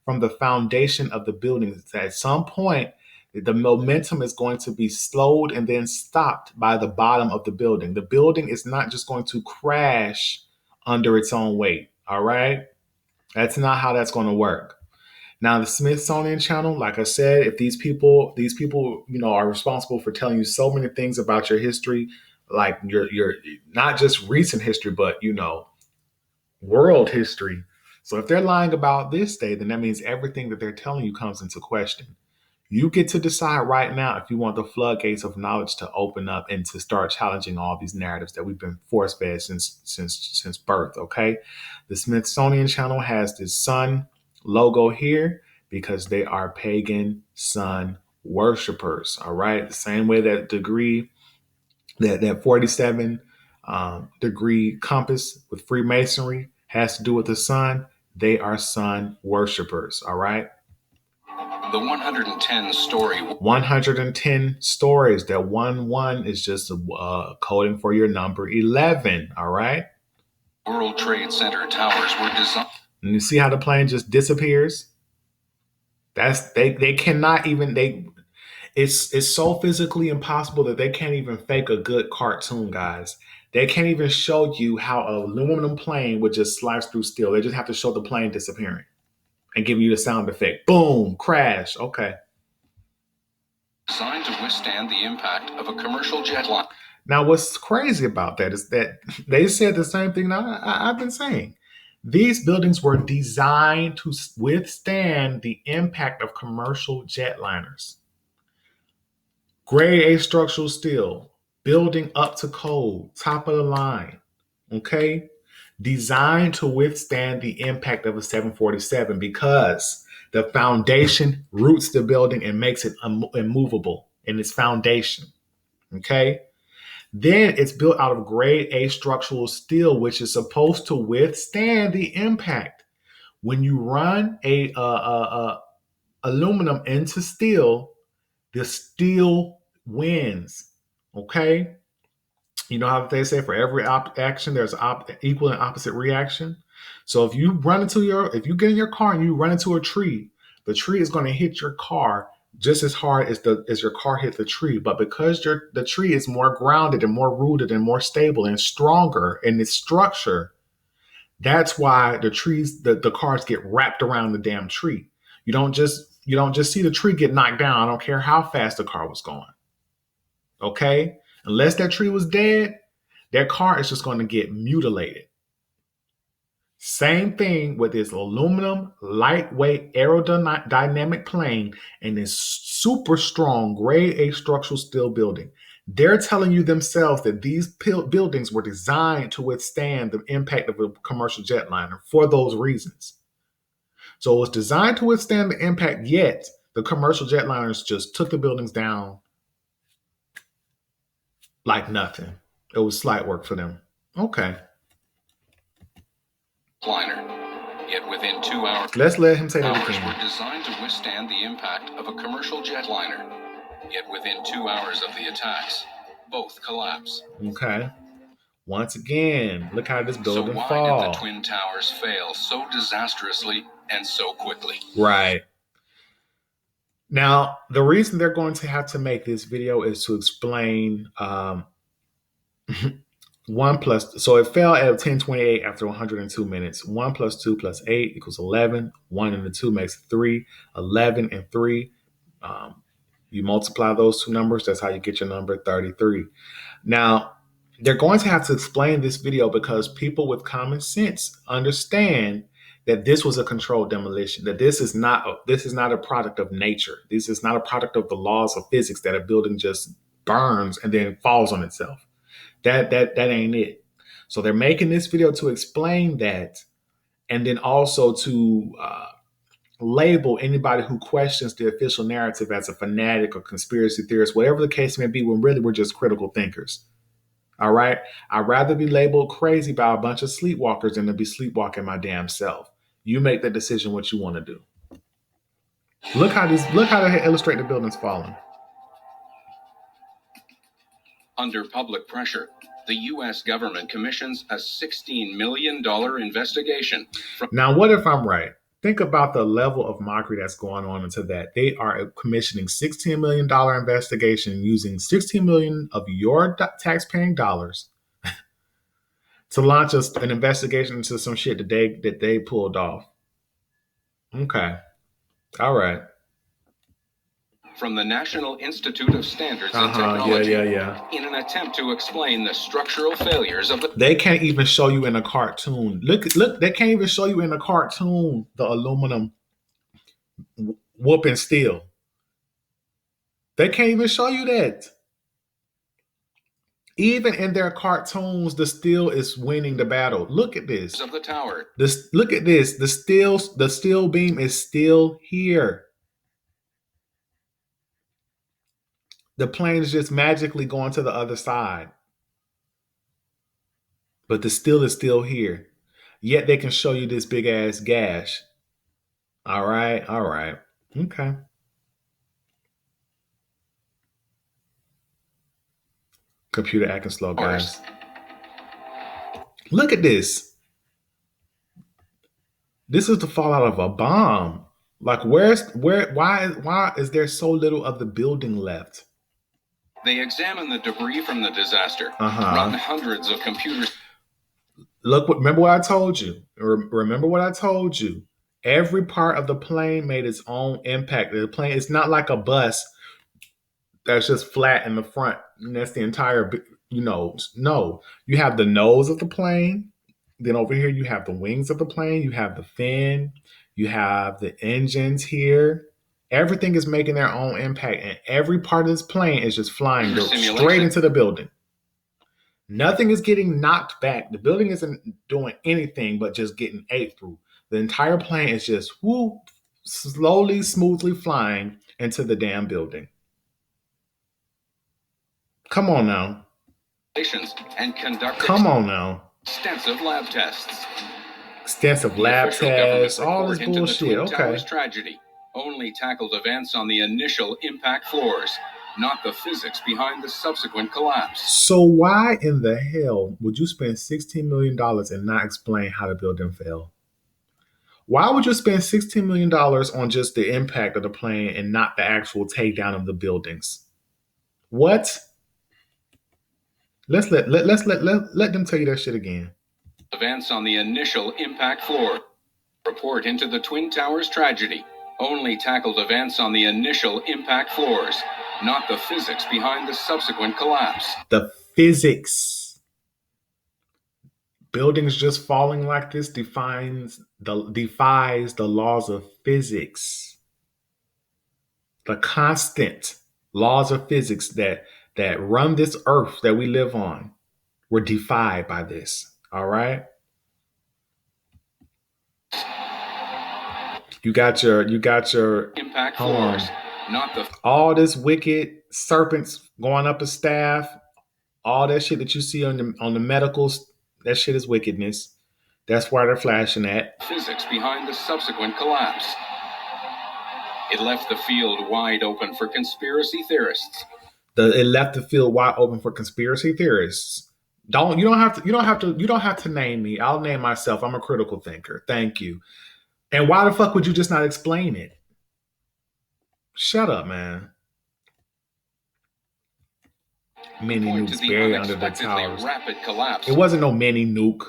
from the foundation of the building. At some point, the momentum is going to be slowed and then stopped by the bottom of the building. The building is not just going to crash under its own weight. All right. That's not how that's going to work. Now, the Smithsonian Channel, like I said, if these people, are responsible for telling you so many things about your history, like your not just recent history, but world history. So if they're lying about this day, then that means everything that they're telling you comes into question. You get to decide right now if you want the floodgates of knowledge to open up and to start challenging all these narratives that we've been force fed since birth. Okay, the Smithsonian Channel has this sun logo here because they are pagan sun worshipers. All right, the same way that that 47 degree compass with Freemasonry has to do with the sun. They are sun worshipers. All right. The 110 stories. That 1 is just coding for your number 11. All right. World Trade Center towers were designed. And you see how the plane just disappears? They cannot even it's so physically impossible that they can't even fake a good cartoon, guys. They can't even show you how an aluminum plane would just slice through steel. They just have to show the plane disappearing and give you the sound effect. Boom, crash. Okay. Designed to withstand the impact of a commercial jet line. Now, what's crazy about that is that they said the same thing that I've been saying. These buildings were designed to withstand the impact of commercial jetliners. Grade A structural steel, building up to code, top of the line. Okay? Designed to withstand the impact of a 747 because the foundation roots the building and makes it immovable in its foundation. Okay? Then it's built out of grade A structural steel, which is supposed to withstand the impact. When you run a aluminum into steel, the steel wins. Okay? You know how they say for every action, there's equal and opposite reaction. So if you get in your car and you run into a tree, the tree is going to hit your car just as hard as your car hit the tree. But because the tree is more grounded and more rooted and more stable and stronger in its structure, that's why the cars get wrapped around the damn tree. You don't just see the tree get knocked down. I don't care how fast the car was going. Okay? Unless that tree was dead, their car is just going to get mutilated. Same thing with this aluminum, lightweight, aerodynamic plane and this super strong grade A structural steel building. They're telling you themselves that these buildings were designed to withstand the impact of a commercial jetliner for those reasons. So it was designed to withstand the impact, yet the commercial jetliners just took the buildings down like nothing. It was slight work for them. Okay. Liner. Yet within 2 hours, let's let him say that towers again. were designed to withstand the impact of a commercial jetliner. Yet within 2 hours of the attacks, both collapse. Okay. Once again, look how this building So why fall. did the Twin Towers fail so disastrously and so quickly? Right. Now, the reason they're going to have to make this video is to explain 1 plus, so it fell at 10:28 after 102 minutes. 1 plus 2 plus 8 equals 11. 1 and the 2 makes 3. 11 and 3. You multiply those two numbers. That's how you get your number 33. Now, they're going to have to explain this video because people with common sense understand that this was a controlled demolition, that this is not a product of nature. This is not a product of the laws of physics that a building just burns and then falls on itself. That ain't it. So they're making this video to explain that, and then also to label anybody who questions the official narrative as a fanatic or conspiracy theorist, whatever the case may be, when really we're just critical thinkers. All right? I'd rather be labeled crazy by a bunch of sleepwalkers than to be sleepwalking my damn self. You make the decision what you want to do. Look how they illustrate the buildings falling. Under public pressure, the U.S. government commissions a $16 million investigation. Now, what if I'm right? Think about the level of mockery that's going on into that. They are commissioning $16 million investigation using $16 million of your taxpaying dollars to launch an investigation into some shit that they pulled off. Okay. All right. From the National Institute of Standards and Technology in an attempt to explain the structural failures of the... They can't even show you in a cartoon. Look, they can't even show you in a cartoon the aluminum whooping steel. They can't even show you that. Even in their cartoons, the steel is winning the battle. Look at this. Of the tower. Look at this. The steel beam is still here. The plane is just magically going to the other side. But the steel is still here. Yet they can show you this big ass gash. All right. All right. Okay. Computer acting slow, guys. Look at this. This is the fallout of a bomb. Like, why is there so little of the building left? They examined the debris from the disaster, run hundreds of computers. Remember what I told you. Remember what I told you. Every part of the plane made its own impact. The plane, it's not like a bus that's just flat in the front. And that's the entire, no. You have the nose of the plane. Then over here, you have the wings of the plane. You have the fin. You have the engines here. Everything is making their own impact, and every part of this plane is just flying straight into the building. Nothing is getting knocked back. The building isn't doing anything but just getting ate through. The entire plane is just slowly, smoothly flying into the damn building. Come on now. And come on now. Extensive lab tests. Extensive lab tests. All this bullshit. Okay. Tragedy only tackled events on the initial impact floors, not the physics behind the subsequent collapse. So why in the hell would you spend $16 million and not explain how the building fell? Why would you spend $16 million on just the impact of the plane and not the actual takedown of the buildings? What? Let them tell you that shit again. Events on the initial impact floor. Report into the Twin Towers tragedy. Only tackled events on the initial impact floors, not the physics behind the subsequent collapse. The physics. Buildings just falling like this defies the laws of physics. The constant laws of physics that run this earth that we live on were defied by this. All right? You got your impact floors, not the all this wicked serpents going up a staff, all that shit that you see on the medicals, that shit is wickedness. That's why they're flashing at. Physics behind the subsequent collapse. It left the field wide open for conspiracy theorists. It left the field wide open for conspiracy theorists. You don't have to name me. I'll name myself. I'm a critical thinker. Thank you. And why the fuck would you just not explain it? Shut up, man. Mini nukes buried under the towers. Rapid collapse. It wasn't no mini nuke.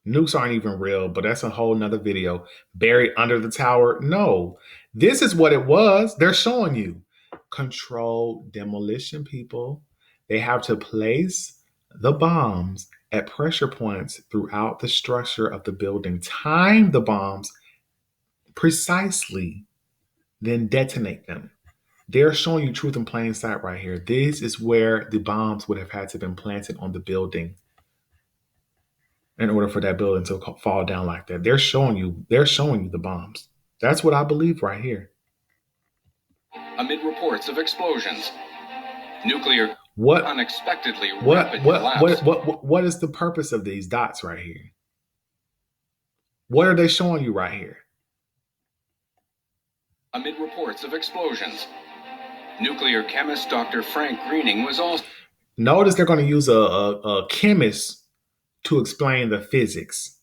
Nukes aren't even real, but that's a whole nother video. Buried under the tower. No, this is what it was. They're showing you. Controlled demolition, people. They have to place the bombs at pressure points throughout the structure of the building. Time the bombs precisely, then detonate them. They're showing you truth in plain sight right here. This is where the bombs would have had to have been planted on the building in order for that building to fall down like that. They're showing you the bombs. That's what I believe right here. Amid reports of explosions, nuclear What unexpectedly what rapid what collapse. what is the purpose of these dots right here? What are they showing you right here? Amid reports of explosions, nuclear chemist Dr. Frank Greening was also. Notice they're going to use a chemist to explain the physics.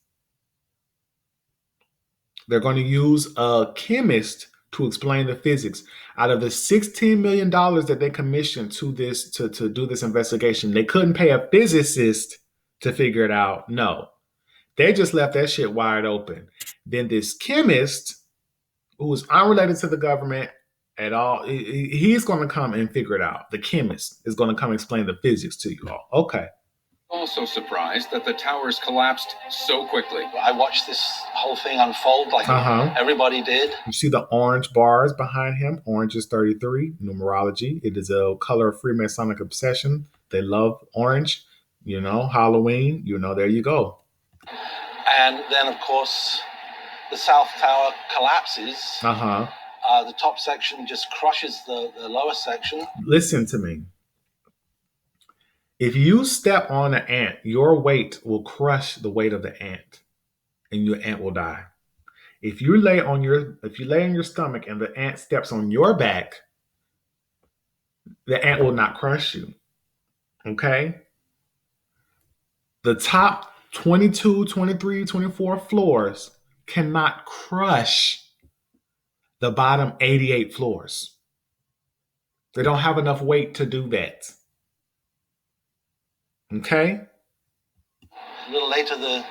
They're going to use a chemist to explain the physics. Out of the $16 million that they commissioned to this to do this investigation, they couldn't pay a physicist to figure it out. No. They just left that shit wide open. Then this chemist, who is unrelated to the government at all, he's going to come and figure it out. The chemist is going to come explain the physics to you all. Okay. Also surprised that the towers collapsed so quickly. I watched this whole thing unfold like everybody did. You see the orange bars behind him. Orange is 33, numerology. It is a color of Freemasonic obsession. They love orange. You know, Halloween, you know, there you go. And then, of course, the South Tower collapses. The top section just crushes the lower section. Listen to me. If you step on an ant, your weight will crush the weight of the ant, and your ant will die. If you lay on your stomach and the ant steps on your back, the ant will not crush you. Okay? The top 22, 23, 24 floors cannot crush the bottom 88 floors. They don't have enough weight to do that. Okay? A little later, the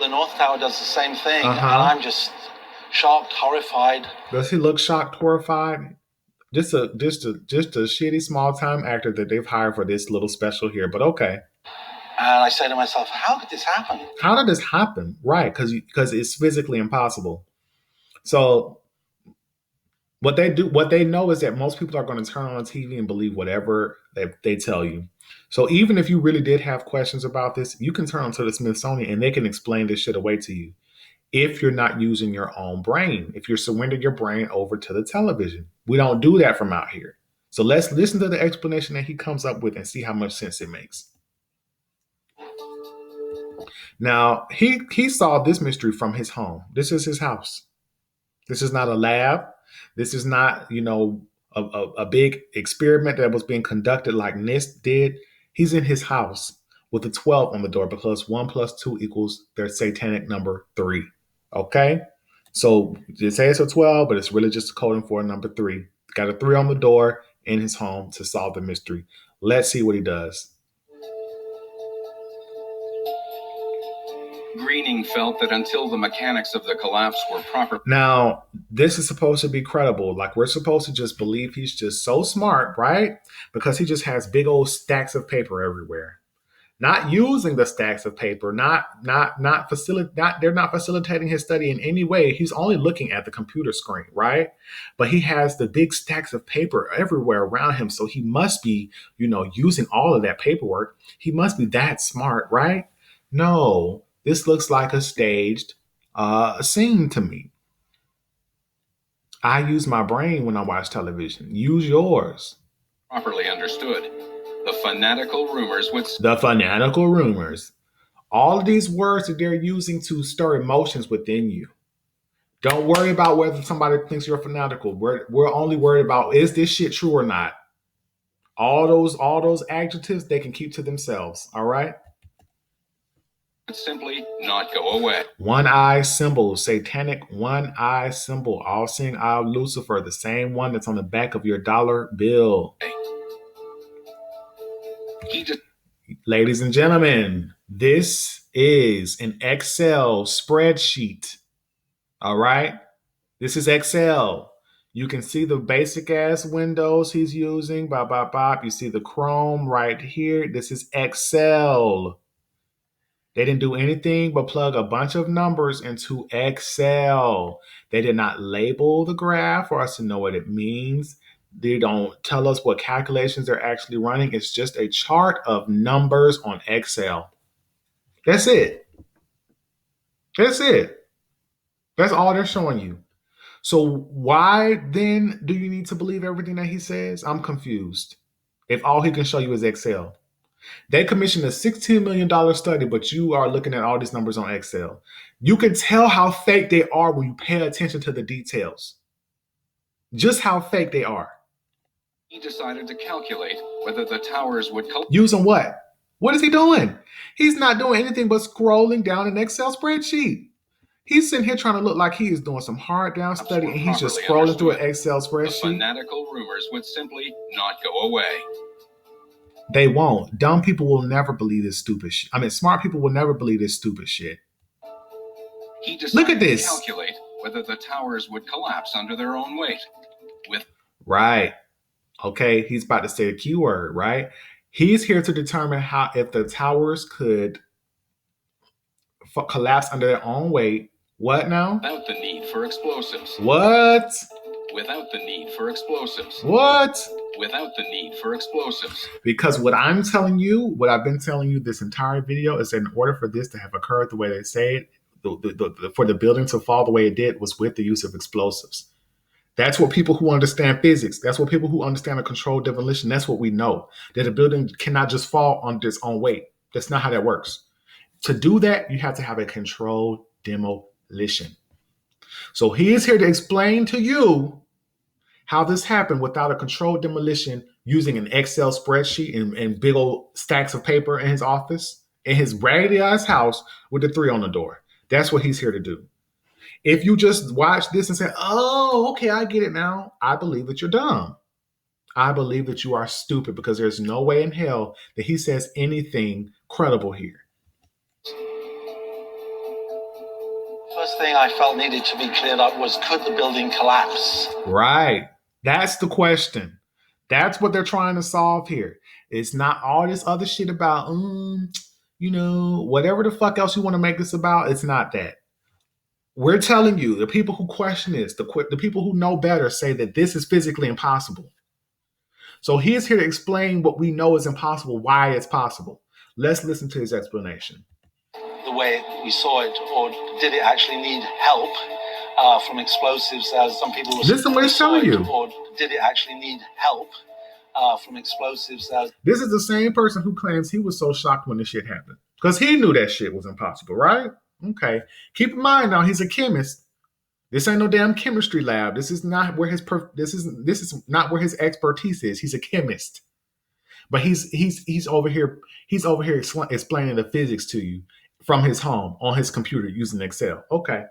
North Tower does the same thing, and I'm just shocked, horrified. Does he look shocked, horrified? Just a shitty small time actor that they've hired for this little special here, but okay. And I say to myself, how could this happen? How did this happen? Right, because it's physically impossible. So what they know is that most people are going to turn on the TV and believe whatever they tell you. So even if you really did have questions about this, you can turn on to the Smithsonian and they can explain this shit away to you. If you're not using your own brain, if you're surrendering your brain over to the television. We don't do that from out here. So let's listen to the explanation that he comes up with and see how much sense it makes. Now, he solved this mystery from his home. This is his house. This is not a lab. This is not, a big experiment that was being conducted like NIST did. He's in his house with a 12 on the door because 1 + 2 equals their satanic number 3. Okay? So they say it's a 12, but it's really just coding for a number 3. Got a 3 on the door in his home to solve the mystery. Let's see what he does. Greening felt that until the mechanics of the collapse were proper. Now, this is supposed to be credible. Like, we're supposed to just believe he's just so smart, right? Because he just has big old stacks of paper everywhere. Not using the stacks of paper, they're not facilitating his study in any way. He's only looking at the computer screen, right? But he has the big stacks of paper everywhere around him. So he must be, using all of that paperwork. He must be that smart, right? No. This looks like a staged scene to me. I use my brain when I watch television. Use yours. Properly understood. The fanatical rumors. All of these words that they're using to stir emotions within you. Don't worry about whether somebody thinks you're fanatical. We're only worried about, is this shit true or not? All those adjectives they can keep to themselves. All right? Simply not go away. One eye symbol, satanic one eye symbol, all seeing eye of Lucifer, the same one that's on the back of your dollar bill. Ladies and gentlemen, this is an Excel spreadsheet. All right? This is Excel. You can see the basic ass windows he's using. You see the Chrome right here. This is Excel. They didn't do anything but plug a bunch of numbers into Excel. They did not label the graph for us to know what it means. They don't tell us what calculations they're actually running. It's just a chart of numbers on Excel. That's it. That's it. That's all they're showing you. So why then do you need to believe everything that he says? I'm confused. If all he can show you is Excel. They commissioned a $16 million study, but you are looking at all these numbers on Excel. You can tell how fake they are when you pay attention to the details. Just how fake they are. He decided to calculate whether the towers would using what? What is he doing? He's not doing anything but scrolling down an Excel spreadsheet. He's sitting here trying to look like he is doing some hard down study, and he's just scrolling through an Excel spreadsheet. The fanatical rumors would simply not go away. They won't. Dumb people will never believe this stupid shit. I mean, smart people will never believe this stupid shit. He decided Look at this. To calculate whether the towers would collapse under their own weight. Right. Okay, he's about to say a keyword, right? He's here to determine if the towers could collapse under their own weight. What now? Without the need for explosives. What? Without the need for explosives. What? Without the need for explosives. Because what I'm telling you, what I've been telling you this entire video is that in order for this to have occurred the way they say it, for the building to fall the way it did was with the use of explosives. That's what people who understand physics, that's what people who understand a controlled demolition, that's what we know. That a building cannot just fall on its own weight. That's not how that works. To do that, you have to have a controlled demolition. So he is here to explain to you how this happened without a controlled demolition using an Excel spreadsheet and big old stacks of paper in his office, in his raggedy ass house with the 3 on the door. That's what he's here to do. If you just watch this and say, oh, okay, I get it now, I believe that you're dumb. I believe that you are stupid, because there's no way in hell that he says anything credible here. First thing I felt needed to be cleared up was, could the building collapse? Right. That's the question. That's what they're trying to solve here. It's not all this other shit about, whatever the fuck else you want to make this about. It's not that. We're telling you, the people who question this, the people who know better say that this is physically impossible. So he is here to explain what we know is impossible, why it's possible. Let's listen to his explanation. The way we saw it, or did it actually need help from explosives, as some people were saying? Listen what he's telling you. Or did it actually need help from explosives? This is the same person who claims he was so shocked when this shit happened, because he knew that shit was impossible, right? Okay. Keep in mind now, he's a chemist. This ain't no damn chemistry lab. This is not where his not where his expertise is. He's a chemist. But he's over here explaining the physics to you from his home on his computer using Excel. Okay.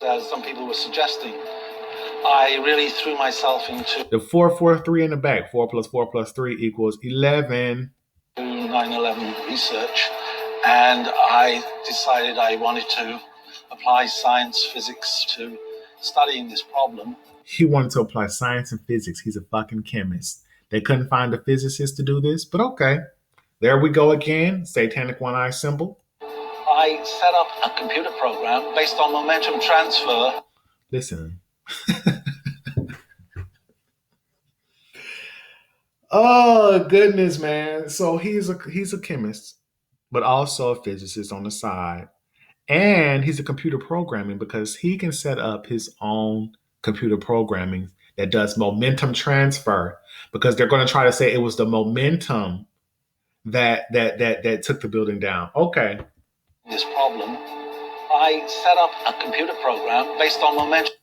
As some people were suggesting, I really threw myself into the 443 in the back. 4 + 4 + 3 = 11. 9/11 research. And I decided I wanted to apply science, physics to studying this problem. He wanted to apply science and physics. He's a fucking chemist. They couldn't find a physicist to do this, but okay. There we go again. Satanic one-eye symbol. I set up a computer program based on momentum transfer. Listen. Oh, goodness, man. So he's a chemist, but also a physicist on the side. And he's a computer programming, because he can set up his own computer programming that does momentum transfer, because they're going to try to say it was the momentum that took the building down. Okay. This problem, I set up a computer program based on momentum.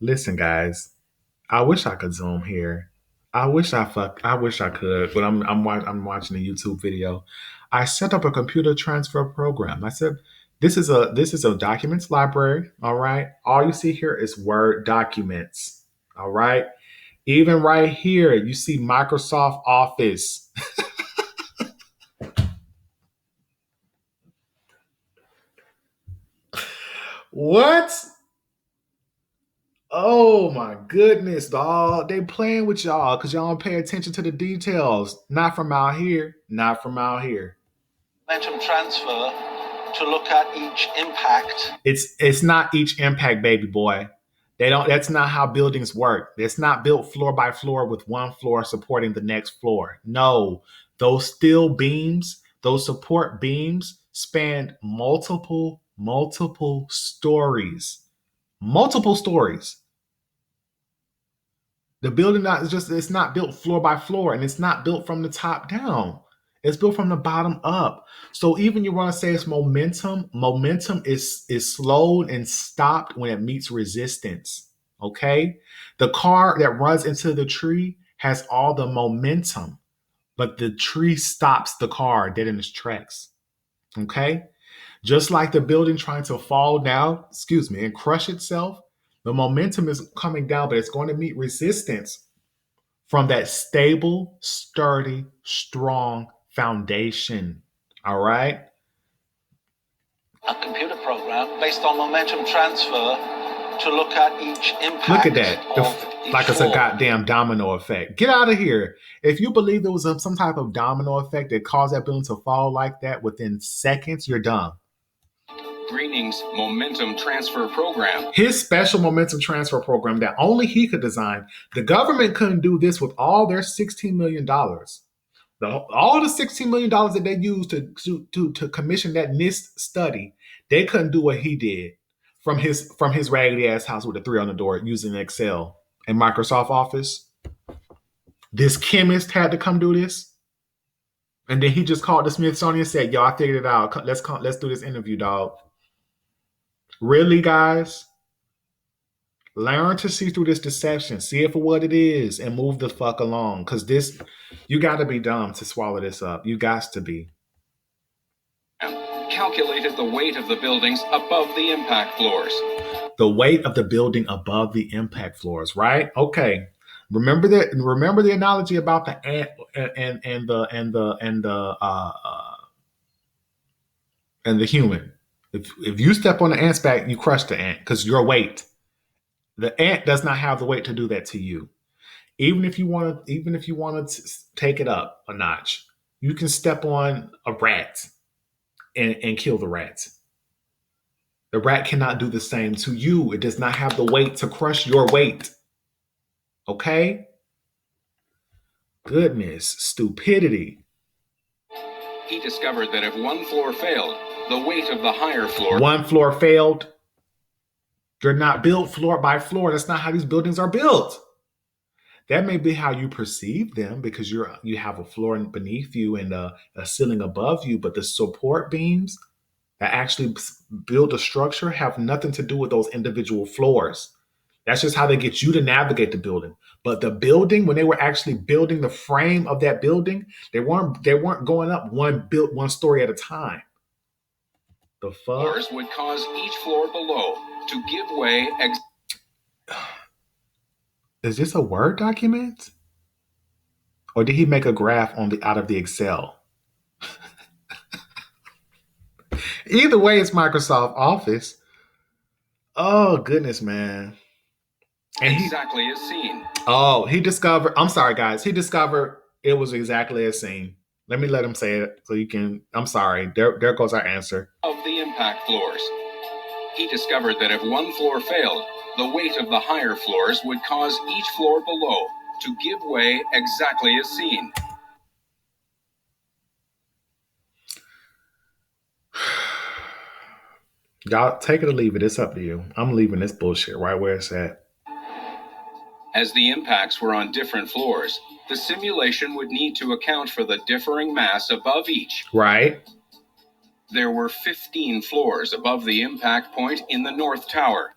Listen, guys, I wish I could zoom here. I wish I could, but I'm watching a YouTube video. I set up a computer transfer program. I said, this is a documents library. All right. All you see here is Word documents. All right. Even right here, you see Microsoft Office. What? Oh my goodness, dog. They playing with y'all because y'all don't pay attention to the details. Not from out here. Not from out here. Momentum transfer to look at each impact. It's not each impact, baby boy. That's not how buildings work. It's not built floor by floor with one floor supporting the next floor. No, those steel beams, those support beams span multiple stories. Multiple stories. The building it's not built floor by floor, and it's not built from the top down. It's built from the bottom up. So even you want to say it's momentum is slowed and stopped when it meets resistance. Okay? The car that runs into the tree has all the momentum, but the tree stops the car dead in its tracks. Okay? Just like the building trying to fall down, and crush itself, the momentum is coming down, but it's going to meet resistance from that stable, sturdy, strong foundation. All right? A computer program based on momentum transfer to look at each impact. Look at that. Like it's a goddamn domino effect. Get out of here. If you believe there was some type of domino effect that caused that building to fall like that within seconds, you're dumb. Greening's momentum transfer program. His special momentum transfer program that only he could design. The government couldn't do this with all their $16 million. All the $16 million that they used to commission that NIST study, they couldn't do what he did from his raggedy ass house with a 3 on the door using Excel and Microsoft Office. This chemist had to come do this. And then he just called the Smithsonian and said, yo, I figured it out. Let's do this interview, dog. Really, guys? Learn to see through this deception. See it for what it is and move the fuck along. Because you got to be dumb to swallow this up. You got to be. Calculated the weight of the buildings above the impact floors. The weight of the building above the impact floors, right? Okay. Remember the analogy about the ant and the human. If you step on the ant's back, you crush the ant because your weight. The ant does not have the weight to do that to you. Even if you want to take it up a notch, you can step on a rat and kill the rat. The rat cannot do the same to you. It does not have the weight to crush your weight. Okay? Goodness, stupidity. He discovered that if one floor failed, the weight of the higher floor. One floor failed. They're not built floor by floor. That's not how these buildings are built. That may be how you perceive them because you have a floor beneath you and a ceiling above you, but the support beams that actually build a structure have nothing to do with those individual floors. That's just how they get you to navigate the building. But the building, when they were actually building the frame of that building, they weren't going up one story at a time. The fuck? Floors would cause each floor below to give way. Is this a Word document? Or did he make a graph out of the Excel? Either way, it's Microsoft Office. Oh, goodness, man. And exactly as seen. He discovered, I'm sorry, guys. He discovered it was exactly as seen. Let him say it so you can, I'm sorry. There goes our answer. Of the impact floors. He discovered that if one floor failed, the weight of the higher floors would cause each floor below to give way exactly as seen. Y'all take it or leave it. It's up to you. I'm leaving this bullshit right where it's at. As the impacts were on different floors, the simulation would need to account for the differing mass above each. Right. There were 15 floors above the impact point in the North Tower.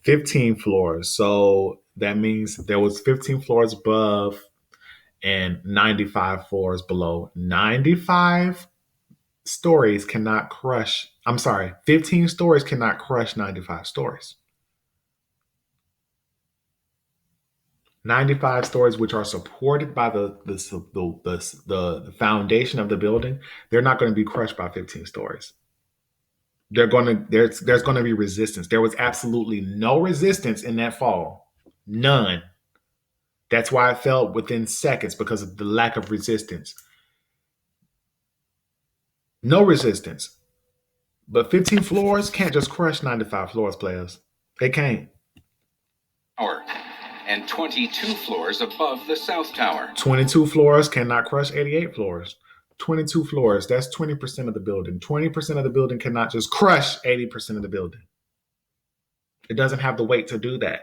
15 floors. So that means there was 15 floors above and 95 floors below. 95 stories cannot crush. I'm sorry. 15 stories cannot crush 95 stories. 95 stories, which are supported by the foundation of the building, they're not going to be crushed by 15 stories. There's going to be resistance. There was absolutely no resistance in that fall. None. That's why it fell within seconds, because of the lack of resistance. No resistance. But 15 floors can't just crush 95 floors, players. They can't. Tower and 22 floors above the South Tower. 22 floors cannot crush 88 floors. 22 floors, that's 20% of the building. 20% of the building cannot just crush 80% of the building. It doesn't have the weight to do that.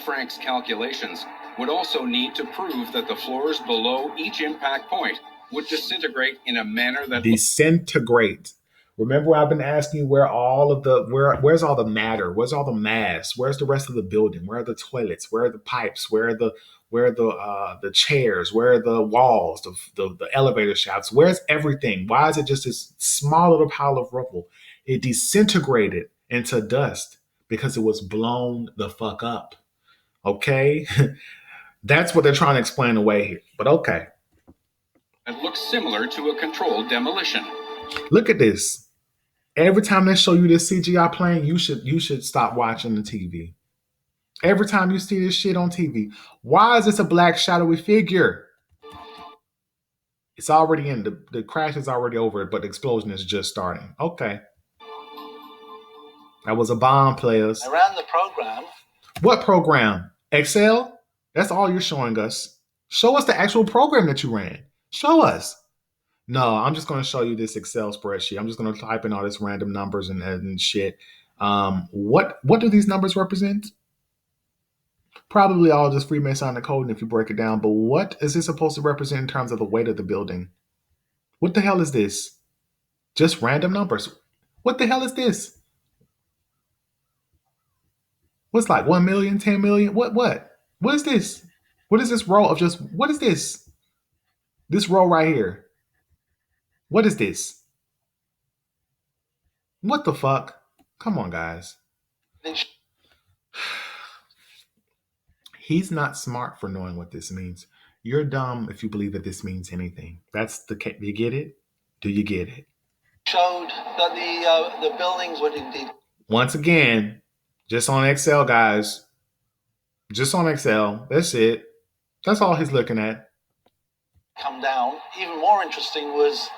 Frank's calculations would also need to prove that the floors below each impact point would disintegrate in a manner that... Disintegrate. Remember, I've been asking you where's all the matter? Where's all the mass? Where's the rest of the building? Where are the toilets? Where are the pipes? Where are the chairs? Where are the walls? The elevator shafts? Where's everything? Why is it just this small little pile of rubble? It disintegrated into dust because it was blown the fuck up. Okay? That's what they're trying to explain away here. But okay. It looks similar to a controlled demolition. Look at this. Every time they show you this CGI plane, you should stop watching the TV. Every time you see this shit on TV, why is this a black shadowy figure? It's already in. The crash is already over, but the explosion is just starting. Okay. That was a bomb, players. I ran the program. What program? Excel? That's all you're showing us. Show us the actual program that you ran. Show us. No, I'm just going to show you this Excel spreadsheet. I'm just going to type in all this random numbers and shit. What do these numbers represent? Probably all just Freemasonic coding if you break it down. But what is this supposed to represent in terms of the weight of the building? What the hell is this? Just random numbers. What the hell is this? What's like 1 million, 10 million? What? What is this? What is this row of just, what is this? This row right here. What is this? What the fuck? Come on, guys. He's not smart for knowing what this means. You're dumb if you believe that this means anything. That's the case. You get it? Do you get it? Showed that the buildings would indeed... Once again, just on Excel, guys. Just on Excel. That's it. That's all he's looking at. Come down. Even more interesting was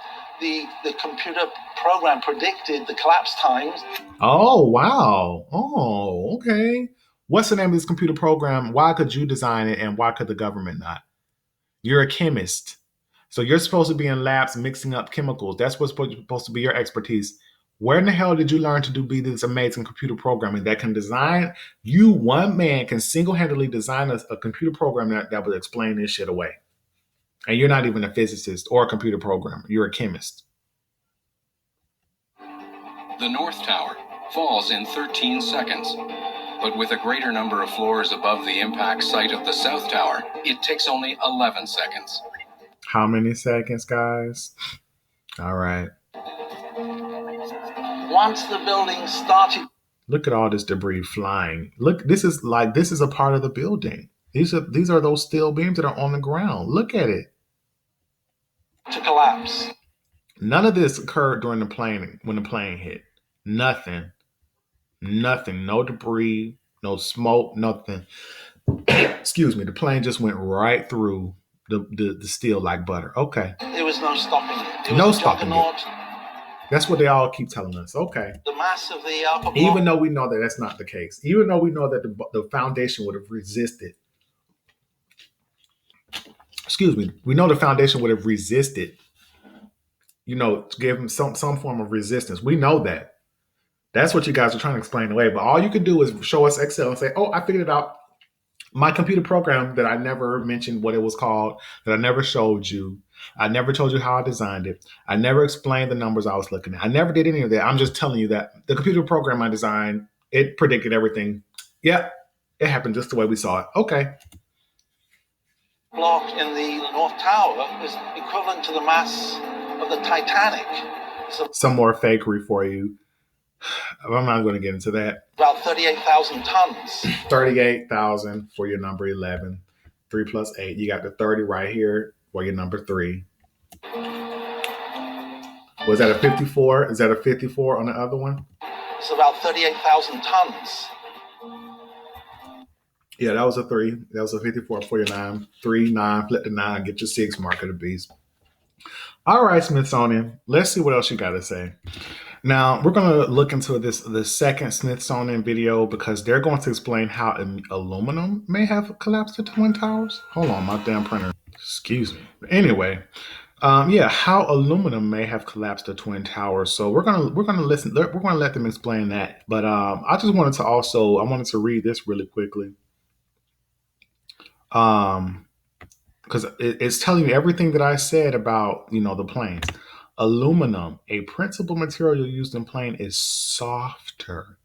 the computer program predicted the collapse times. Oh, wow. Oh, okay. What's the name of this computer program? Why could you design it and why could the government not? You're a chemist. So you're supposed to be in labs mixing up chemicals. That's what's supposed to be your expertise. Where in the hell did you learn to be this amazing computer programming that can design? You, one man, can single-handedly design a computer program that would explain this shit away. And you're not even a physicist or a computer programmer. You're a chemist. The North Tower falls in 13 seconds. But with a greater number of floors above the impact site of the South Tower, it takes only 11 seconds. How many seconds, guys? All right. Once the building started... Look at all this debris flying. Look, this is a part of the building. These are those steel beams that are on the ground. Look at it. To collapse. None of this occurred during the plane, when the plane hit. Nothing. No debris, no smoke, nothing. Excuse me. The plane just went right through the steel like butter. Okay. There was no stopping it. No stopping it. That's what they all keep telling us. Okay. The mass of the upper block. Even though we know that that's not the case. Even though we know that the foundation would have resisted. Excuse me. We know the foundation would have resisted. To give them some form of resistance. We know that. That's what you guys are trying to explain away. But all you can do is show us Excel and say, oh, I figured it out. My computer program that I never mentioned what it was called, that I never showed you. I never told you how I designed it. I never explained the numbers I was looking at. I never did any of that. I'm just telling you that the computer program I designed, it predicted everything. Yep, it happened just the way we saw it. Okay. Block in the North Tower is equivalent to the mass of the Titanic. So some more fakery for you. I'm not going to get into that. About 38,000 tons. 38,000 for your number 11. 3 plus 8. You got the 30 right here for your number 3. Was that a 54? Is that a 54 on the other one? It's about 38,000 tons. Yeah, that was a 3. That was a 54 for your 9. 3, 9, flip the 9, get your 6, mark of the beast. All right, Smithsonian. Let's see what else you got to say. Now we're going to look into the second Smithsonian video because they're going to explain how aluminum may have collapsed the Twin Towers. Hold on, my damn printer. Excuse me. But anyway, yeah, how aluminum may have collapsed the Twin Towers. So we're gonna listen. We're gonna let them explain that. But I just wanted to read this really quickly. Because it's telling you everything that I said about the planes. Aluminum, a principal material used in plane, is softer,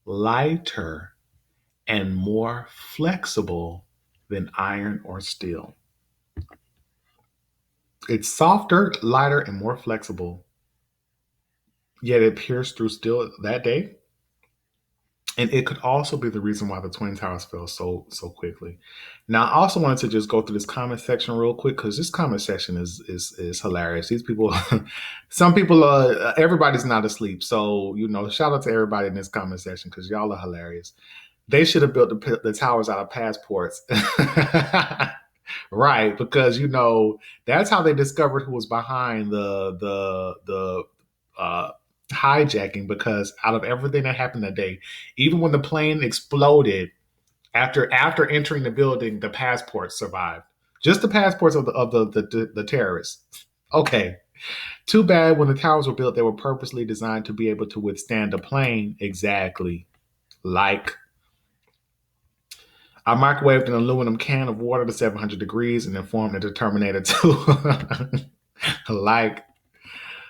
lighter, and more flexible than iron or steel. It's softer, lighter, and more flexible, yet it pierced through steel that day. And it could also be the reason why the Twin Towers fell so quickly. Now, I also wanted to just go through this comment section real quick because this comment section is hilarious. These people, some people, everybody's not asleep. So, shout out to everybody in this comment section because y'all are hilarious. They should have built the towers out of passports. Right, because that's how they discovered who was behind the hijacking, because out of everything that happened that day, even when the plane exploded, after entering the building, the passports survived. Just the passports of the terrorists. Okay. Too bad when the towers were built, they were purposely designed to be able to withstand a plane. Exactly. Like, I microwaved an aluminum can of water to 700 degrees and informed it to Terminator 2. Like,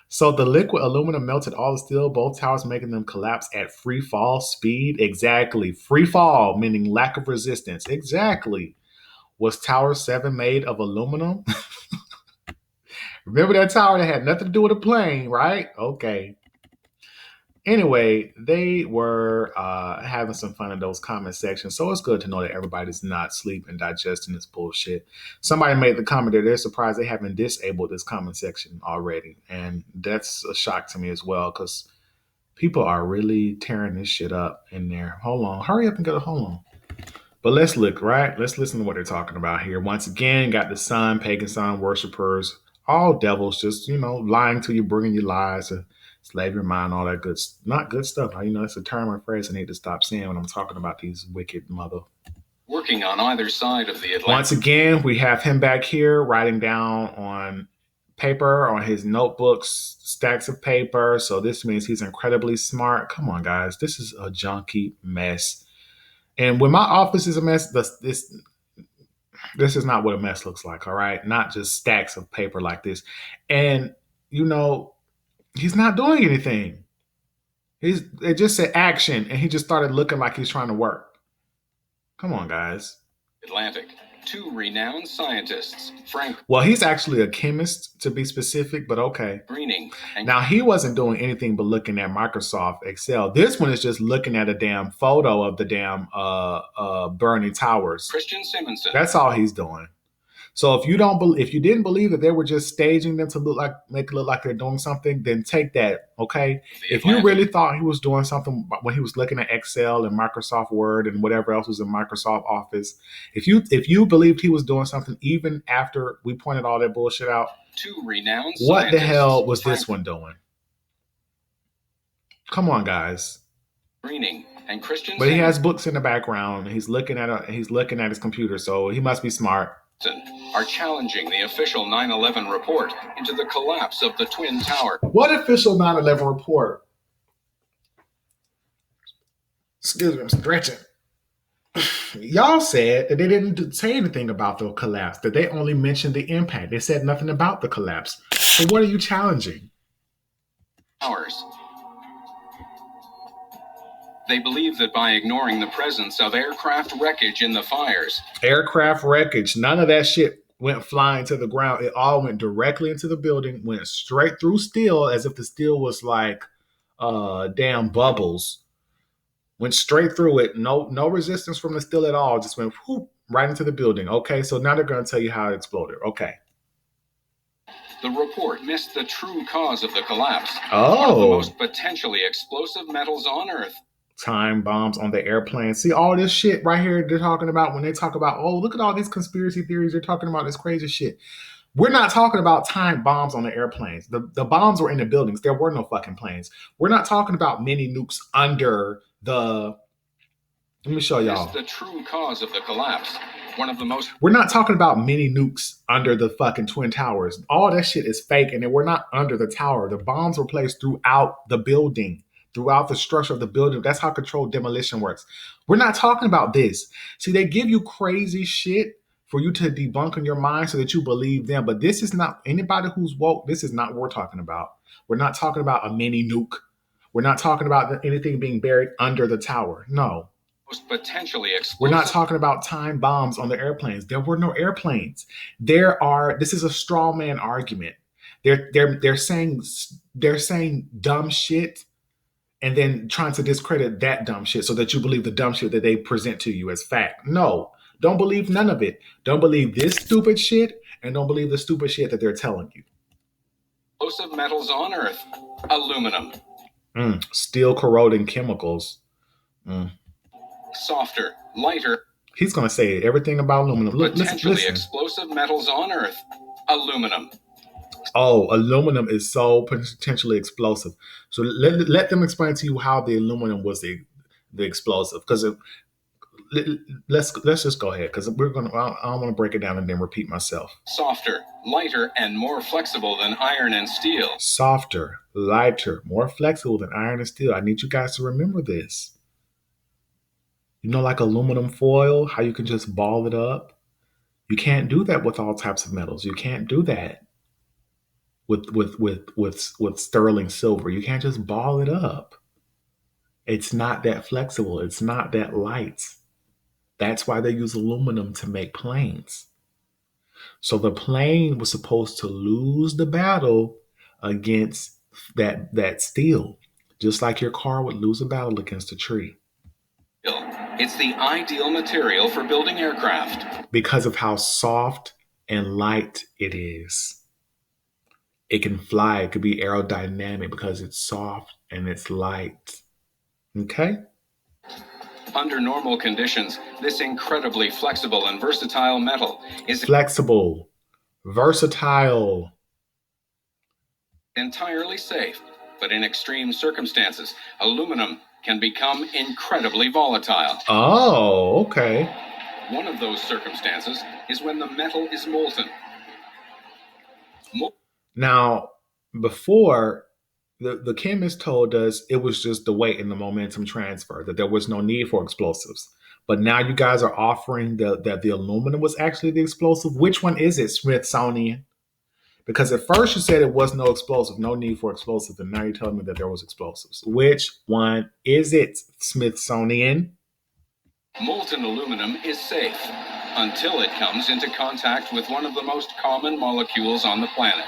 so the liquid aluminum melted all the steel, both towers, making them collapse at free fall speed. Exactly. Free fall, meaning lack of resistance. Exactly. Was Tower 7 made of aluminum? Remember that tower that had nothing to do with a plane, right? Okay. Anyway, they were having some fun in those comment sections. So it's good to know that everybody's not sleeping, digesting this bullshit. Somebody made the comment that they're surprised they haven't disabled this comment section already. And that's a shock to me as well, because people are really tearing this shit up in there. Hold on. Hurry up and go. Hold on. But let's look, right? Let's listen to what they're talking about here. Once again, got the sun, pagan sun worshippers, all devils, just, lying to you, bringing you lies to slave your mind, all that good, not good stuff. It's a term or phrase I need to stop saying when I'm talking about these wicked mother. Working on either side of the Atlantic. Once again, we have him back here writing down on paper, on his notebooks, stacks of paper. So this means he's incredibly smart. Come on, guys. This is a junky mess. And when my office is a mess, this is not what a mess looks like, all right? Not just stacks of paper like this. And, he's not doing anything. It just said action, and he just started looking like he's trying to work. Come on, guys. Atlantic. Two renowned scientists, Frank. Well, he's actually a chemist, to be specific, but okay. Greening. Now, he wasn't doing anything but looking at Microsoft Excel. This one is just looking at a damn photo of the damn burning towers. Christian Simonson. That's all he's doing. So if you didn't believe that they were just staging them to make it look like they're doing something, then take that, okay? If you really thought he was doing something when he was looking at Excel and Microsoft Word and whatever else was in Microsoft Office, if you believed he was doing something even after we pointed all that bullshit out, two renowned what the hell was this one doing? Come on, guys. Greening and Christian. But he has books in the background. He's looking at his computer, so he must be smart. Are challenging the official 9/11 report into the collapse of the Twin Tower. What official 9/11 report? Excuse me, I'm stretching. Y'all said that they didn't say anything about the collapse, that they only mentioned the impact. They said nothing about the collapse. So what are you challenging? Towers. They believe that by ignoring the presence of aircraft wreckage in the fires. Aircraft wreckage. None of that shit went flying to the ground. It all went directly into the building, went straight through steel as if the steel was like damn bubbles. Went straight through it. No resistance from the steel at all. Just went whoop, right into the building. Okay, so now they're going to tell you how it exploded. Okay. The report missed the true cause of the collapse. Oh. One of the most potentially explosive metals on Earth. Time bombs on the airplane. See all this shit right here they're talking about when they talk about, oh, look at all these conspiracy theories. They're talking about this crazy shit. We're not talking about time bombs on the airplanes. The bombs were in the buildings. There were no fucking planes. We're not talking about mini nukes under the. Let me show y'all. This is the true cause of the collapse. One of the most. We're not talking about mini nukes under the fucking Twin Towers. All that shit is fake, and we're not under the tower. The bombs were placed throughout the building, throughout the structure of the building. That's how controlled demolition works. We're not talking about this. See, they give you crazy shit for you to debunk in your mind so that you believe them. But this is not, anybody who's woke, this is not what we're talking about. We're not talking about a mini nuke. We're not talking about anything being buried under the tower. No. Most potentially explosive. We're not talking about time bombs on the airplanes. There were no airplanes. This is a straw man argument. They're saying dumb shit and then trying to discredit that dumb shit so that you believe the dumb shit that they present to you as fact. No, don't believe none of it. Don't believe this stupid shit and don't believe the stupid shit that they're telling you. Explosive metals on Earth. Aluminum. Steel corroding chemicals. Softer, lighter. He's going to say everything about aluminum. Potentially listen. explosive metals on Earth. Aluminum. Oh, aluminum is so potentially explosive. So let them explain to you how the aluminum was the explosive. Because let's just go ahead. Because I don't want to break it down and then repeat myself. Softer, lighter, and more flexible than iron and steel. Softer, lighter, more flexible than iron and steel. I need you guys to remember this. You know, like aluminum foil, how you can just ball it up? You can't do that with all types of metals. You can't do that with sterling silver. You can't just ball it up. It's not that flexible. It's not that light. That's why they use aluminum to make planes. So the plane was supposed to lose the battle against that steel, just like your car would lose a battle against a tree. It's the ideal material for building aircraft. Because of how soft and light it is. It can fly. It could be aerodynamic because it's soft and it's light. Okay? Under normal conditions, this incredibly flexible and versatile metal is flexible, versatile, entirely safe. But in extreme circumstances, aluminum can become incredibly volatile. Oh, okay. One of those circumstances is when the metal is molten. Now, before, the chemist told us it was just the weight and the momentum transfer, that there was no need for explosives. But now you guys are offering that the aluminum was actually the explosive. Which one is it, Smithsonian? Because at first you said it was no explosive, no need for explosives, and now you're telling me that there was explosives. Which one is it, Smithsonian? Molten aluminum is safe until it comes into contact with one of the most common molecules on the planet.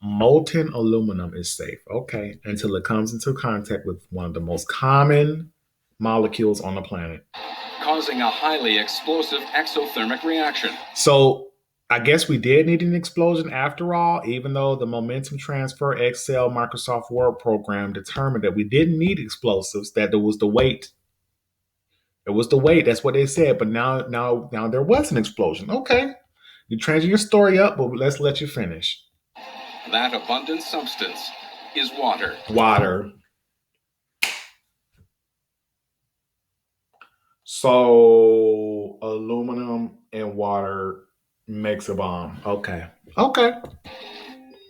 Molten aluminum is safe. Okay. Until it comes into contact with one of the most common molecules on the planet. Causing a highly explosive exothermic reaction. So I guess we did need an explosion after all, even though the Momentum Transfer Excel Microsoft Word program determined that we didn't need explosives, that there was the weight. It was the weight. That's what they said. But now there was an explosion. Okay. You're changing your story up, but let's let you finish. That abundant substance is water. Water. So aluminum and water makes a bomb. Okay.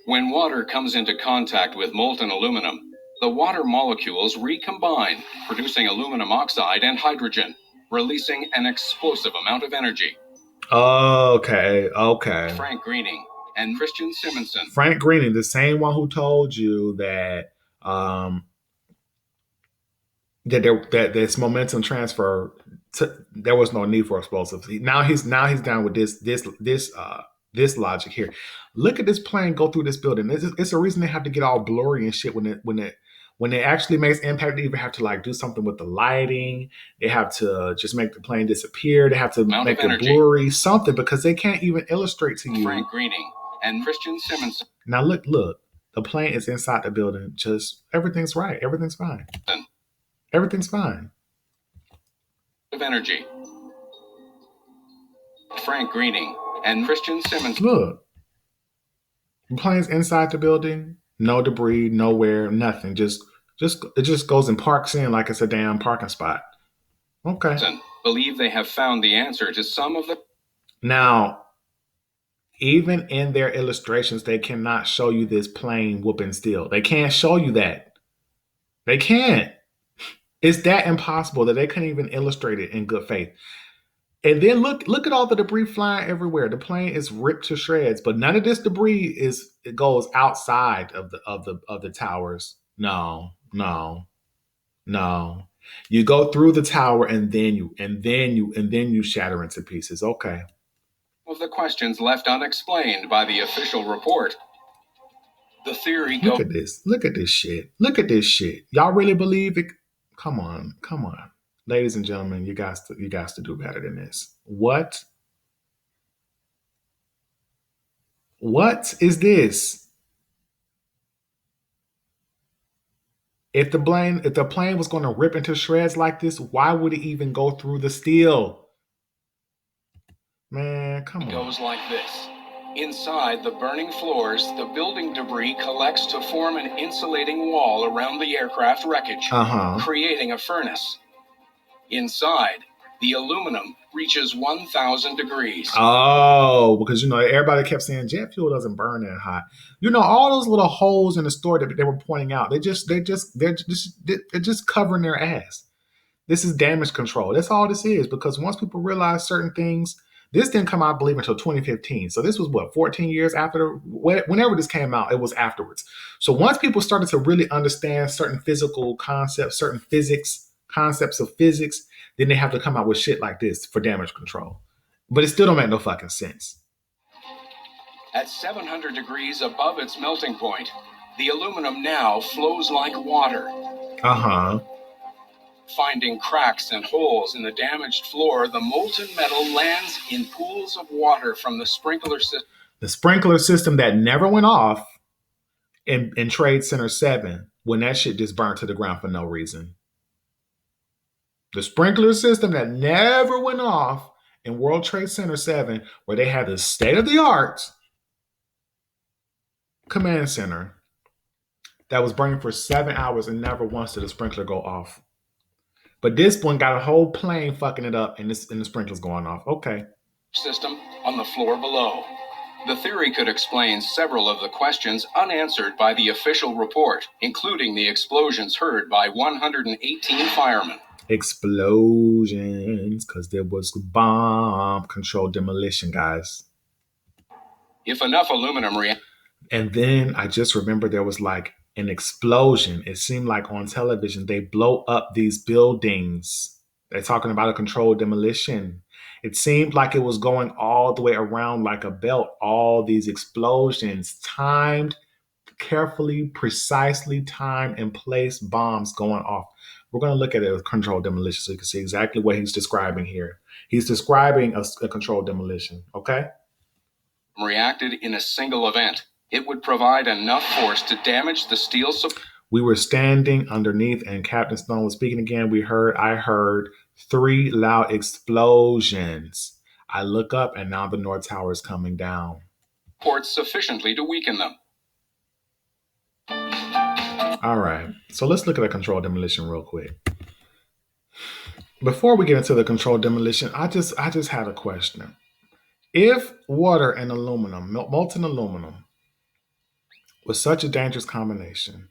When water comes into contact with molten aluminum, the water molecules recombine, producing aluminum oxide and hydrogen, releasing an explosive amount of energy. Okay. Frank Greening and Christian Simonson. Frank Greening, the same one who told you that that this momentum transfer, there was no need for explosives. Now he's down with this logic here. Look at this plane go through this building. It's a reason they have to get all blurry and shit when it actually makes impact. They even have to like do something with the lighting. They have to just make the plane disappear. They have to make it blurry, something, because they can't even illustrate to you. Frank Greening and Christian Simonson. Now look, the plane is inside the building. Just everything's right. Everything's fine. Everything's fine. Of energy. Frank Greening and Christian Simmons. Look, the plane's inside the building, no debris, nowhere, nothing. It just goes and parks in like it's a damn parking spot. Okay. Believe they have found the answer to some of the. Now, even in their illustrations, they cannot show you this plane whooping steel. They can't show you that. They can't. It's that impossible that they couldn't even illustrate it in good faith. And then look at all the debris flying everywhere. The plane is ripped to shreds, but none of this debris goes outside of the towers. No. You go through the tower and then you shatter into pieces. Okay. Of the questions left unexplained by the official report. The theory Look at this. Look at this shit. Y'all really believe it? Come on. Ladies and gentlemen, you guys to do better than this. What is this? If the plane was going to rip into shreds like this, why would it even go through the steel? Man, come on. It goes like this. Inside the burning floors, the building debris collects to form an insulating wall around the aircraft wreckage, creating a furnace. Inside, the aluminum reaches 1,000 degrees. Oh, because, everybody kept saying jet fuel doesn't burn that hot. All those little holes in the store that they were pointing out, they're just covering their ass. This is damage control. That's all this is, because once people realize certain things, this didn't come out, I believe, until 2015. So this was 14 years after, whenever this came out, it was afterwards. So once people started to really understand certain physical concepts, certain concepts of physics, then they have to come out with shit like this for damage control. But it still don't make no fucking sense. At 700 degrees above its melting point, the aluminum now flows like water. Finding cracks and holes in the damaged floor, the molten metal lands in pools of water from the sprinkler system. The sprinkler system that never went off in Trade Center 7 when that shit just burnt to the ground for no reason. The sprinkler system that never went off in World Trade Center 7, where they had the state-of-the-art command center that was burning for 7 hours and never once did the sprinkler go off. But this one got a whole plane fucking it up and the sprinkler's going off. Okay. System on the floor below. The theory could explain several of the questions unanswered by the official report, including the explosions heard by 118 firemen. Explosions, because there was bomb-controlled demolition, guys. If enough aluminum and then I just remember there was like an explosion. It seemed like on television they blow up these buildings. They're talking about a controlled demolition. It seemed like it was going all the way around like a belt. All these explosions, timed, carefully, precisely timed and placed bombs going off. We're going to look at it as controlled demolition so you can see exactly what he's describing here. He's describing a controlled demolition, okay? Reacted in a single event. It would provide enough force to damage the steel support. We were standing underneath and Captain Stone was speaking again. I heard 3 loud explosions. I look up and now the North Tower is coming down. Ports sufficiently to weaken them. All right, so let's look at a controlled demolition real quick. Before we get into the controlled demolition, I just had a question. If water and aluminum, molten aluminum, was such a dangerous combination,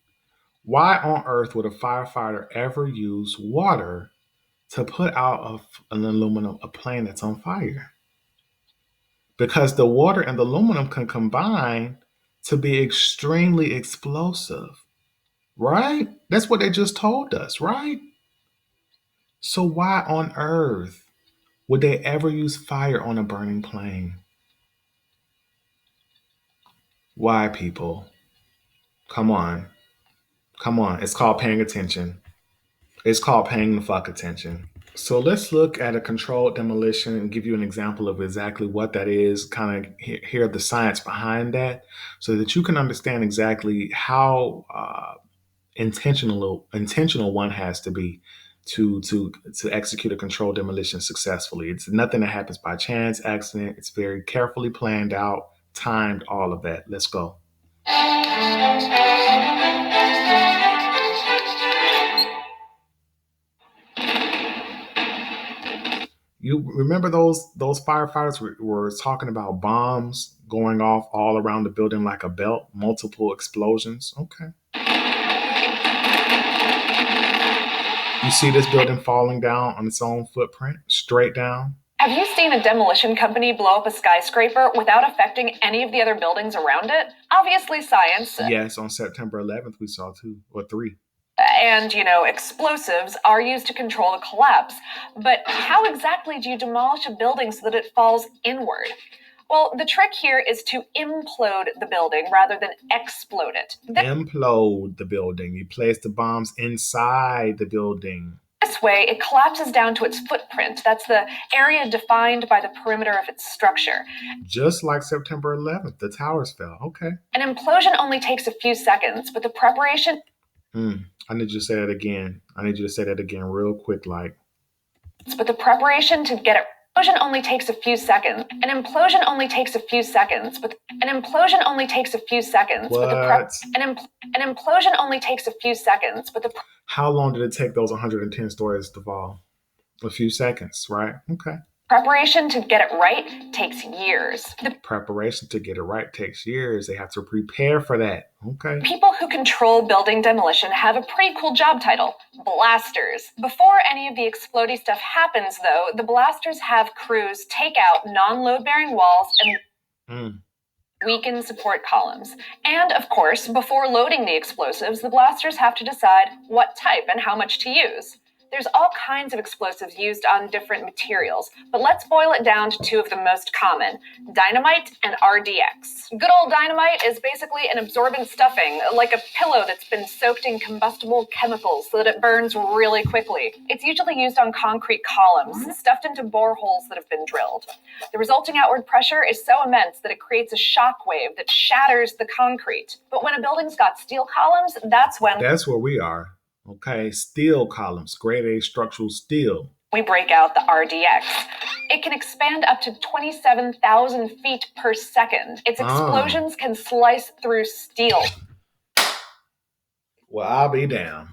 why on earth would a firefighter ever use water to put out of a plane that's on fire? Because the water and the aluminum can combine to be extremely explosive, right? That's what they just told us, right? So why on earth would they ever use fire on a burning plane? Why, people? Come on. It's called paying attention. It's called paying the fuck attention. So let's look at a controlled demolition and give you an example of exactly what that is, kind of hear the science behind that so that you can understand exactly how intentional one has to be to execute a controlled demolition successfully. It's nothing that happens by chance, accident. It's very carefully planned out, timed, all of that. Let's go. You remember those firefighters were talking about bombs going off all around the building like a belt, multiple explosions? Okay. You see this building falling down on its own footprint, straight down? Have you seen a demolition company blow up a skyscraper without affecting any of the other buildings around it? Obviously, science. Yes, on September 11th, we saw 2 or 3. And, explosives are used to control the collapse. But how exactly do you demolish a building so that it falls inward? Well, the trick here is to implode the building rather than explode it. Implode the building. You place the bombs inside the building. This way, it collapses down to its footprint. That's the area defined by the perimeter of its structure. Just like September 11th, the towers fell. Okay. An implosion only takes a few seconds, but the preparation... I need you to say that again. I need you to say that again real quick, like. But the preparation to get it... Implosion only takes a few seconds. An implosion only takes a few seconds, but an implosion only takes a few seconds. What? But an implosion only takes a few seconds, but the... How long did it take those 110 stories to fall? A few seconds, right? Okay. Preparation to get it right takes years. The Preparation to get it right takes years. They have to prepare for that. Okay. people who control building demolition have a pretty cool job title, blasters. Before any of the explodey stuff happens, though, the blasters have crews take out non-load-bearing walls and weaken support columns. And, of course, before loading the explosives, the blasters have to decide what type and how much to use. There's all kinds of explosives used on different materials, but let's boil it down to 2 of the most common, dynamite and RDX. Good old dynamite is basically an absorbent stuffing, like a pillow that's been soaked in combustible chemicals so that it burns really quickly. It's usually used on concrete columns, stuffed into boreholes that have been drilled. The resulting outward pressure is so immense that it creates a shock wave that shatters the concrete. But when a building's got steel columns, that's when That's where we are. Okay. Steel columns, grade A structural steel. we break out the RDX. It can expand up to 27,000 feet per second. Its explosions can slice through steel. Well, I'll be damned.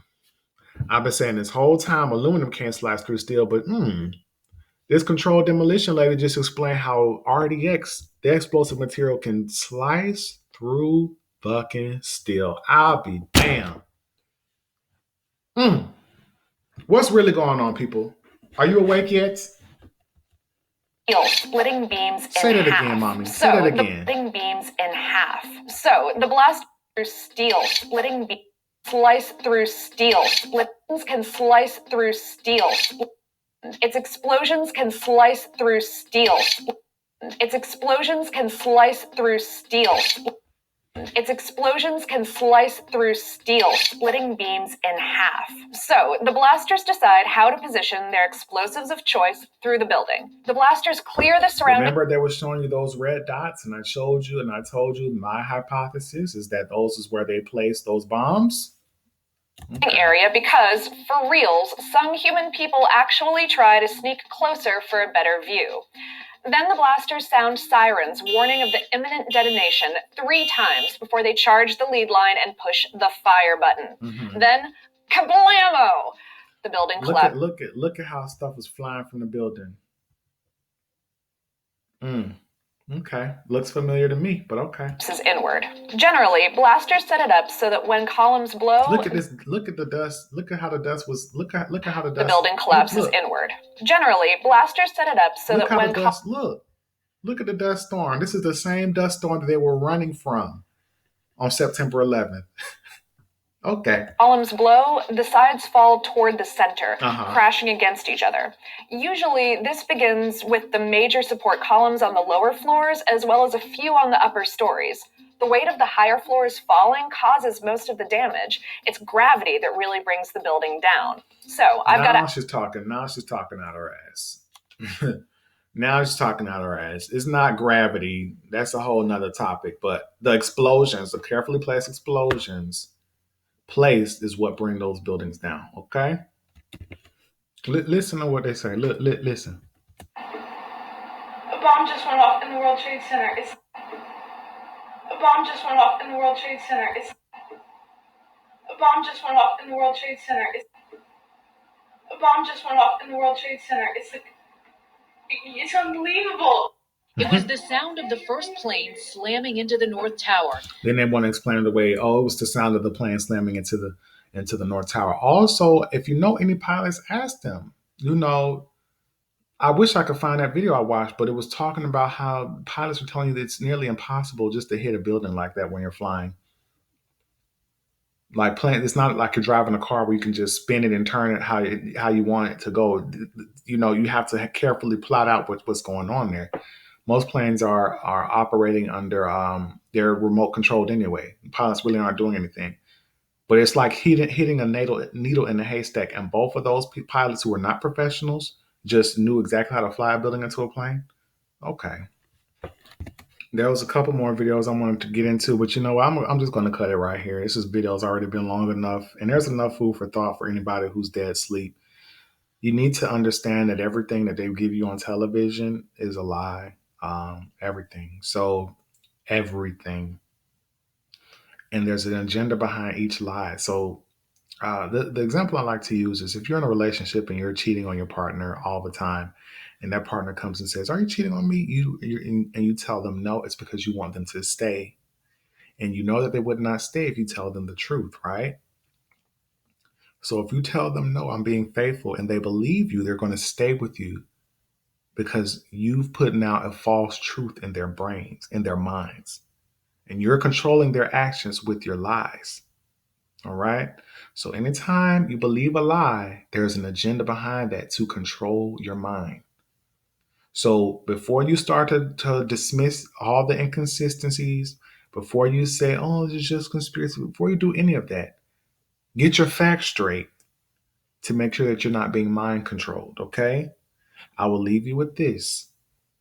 I've been saying this whole time aluminum can't slice through steel, but this controlled demolition lady just explained how RDX, the explosive material, can slice through fucking steel. I'll be damned. What's really going on, people? Are you awake yet? Steel, splitting beams in Say that half. again, mommy. Say So, that the again. splitting beams in half. So, the blast through steel, splitting beams, slice through steel. Splits can slice through steel. Its explosions can slice through steel. Its explosions can slice through steel. Its explosions can slice through steel, splitting beams in half. So, the blasters decide how to position their explosives of choice through the building. The blasters clear the surrounding Remember they were showing you those red dots, and I showed you and I told you my hypothesis is that those is where they placed those bombs? area because, for reals, some human people actually try to sneak closer for a better view. Then the blasters sound sirens warning of the imminent detonation 3 times before they charge the lead line and push the fire button. Then, kablamo! The building collapses. Look at how stuff was flying from the building. Okay. Looks familiar to me, but okay. Inward. Generally, blasters set it up so that when columns blow, Look at this. Look at the dust. Look at how the dust was. Look at how the dust. the building collapses Look. inward. Generally, blasters set it up so Look that how when the dust. Look at the dust storm. This is the same dust storm that they were running from on September 11th. Okay. columns blow, the sides fall toward the center, Uh-huh. crashing against each other. Usually, this begins with the major support columns on the lower floors, as well as a few on the upper stories. The weight of the higher floors falling causes most of the damage. It's gravity that really brings the building down. So, I've got Now she's talking out her ass. Now she's talking out her ass. It's not gravity. That's a whole nother topic. But the explosions, the carefully placed explosions, placed is what bring those buildings down. Okay. Listen to what they say. Listen. A bomb just went off in the World Trade Center. A bomb just went off in the World Trade Center. A bomb just went off in the World Trade Center. A bomb just went off in the World Trade Center. It's unbelievable. It was the sound of the first plane slamming into the North Tower. Then they want to explain it away. Oh, it was the sound of the plane slamming into the North Tower. Also, if you know any pilots, ask them. I wish I could find that video I watched, but it was talking about how pilots were telling you that it's nearly impossible just to hit a building like that when you're flying. Like it's not like you're driving a car where you can just spin it and turn it how you want it to go. You have to carefully plot out what's going on there. Most planes are operating under they're remote controlled anyway. Pilots really aren't doing anything. But it's like hitting a needle in a haystack. And both of those pilots who are not professionals just knew exactly how to fly a building into a plane. Okay. There was a couple more videos I wanted to get into, but I'm just going to cut it right here. This video's already been long enough, and there's enough food for thought for anybody who's dead asleep. You need to understand that everything that they give you on television is a lie. Everything. So everything. And there's an agenda behind each lie. So the example I like to use is if you're in a relationship and you're cheating on your partner all the time, and that partner comes and says, "Are you cheating on me?" And you tell them no, it's because you want them to stay. And you know that they would not stay if you tell them the truth, right? So if you tell them, "No, I'm being faithful," and they believe you, they're going to stay with you because you've put out a false truth in their brains, in their minds. And you're controlling their actions with your lies. All right? So anytime you believe a lie, there's an agenda behind that to control your mind. So before you start to dismiss all the inconsistencies, before you say, "Oh, it's just conspiracy," before you do any of that, get your facts straight to make sure that you're not being mind controlled, okay? I will leave you with this.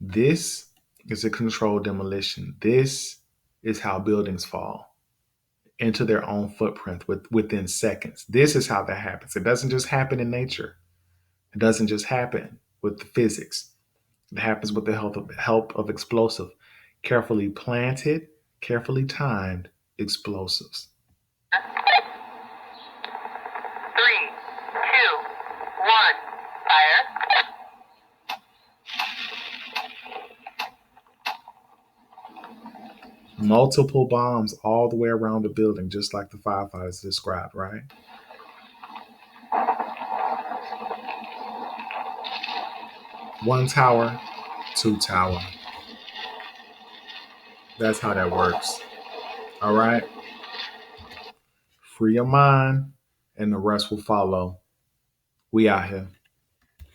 This is a controlled demolition. This is how buildings fall into their own footprint within seconds. This is how that happens. It doesn't just happen in nature. It doesn't just happen with the physics. It happens with the help of explosive, carefully planted, carefully timed explosives. 3, 2, 1, fire. Multiple bombs all the way around the building, just like the firefighters described, right? One tower, two tower. That's how that works. All right? Free your mind, and the rest will follow. We out here.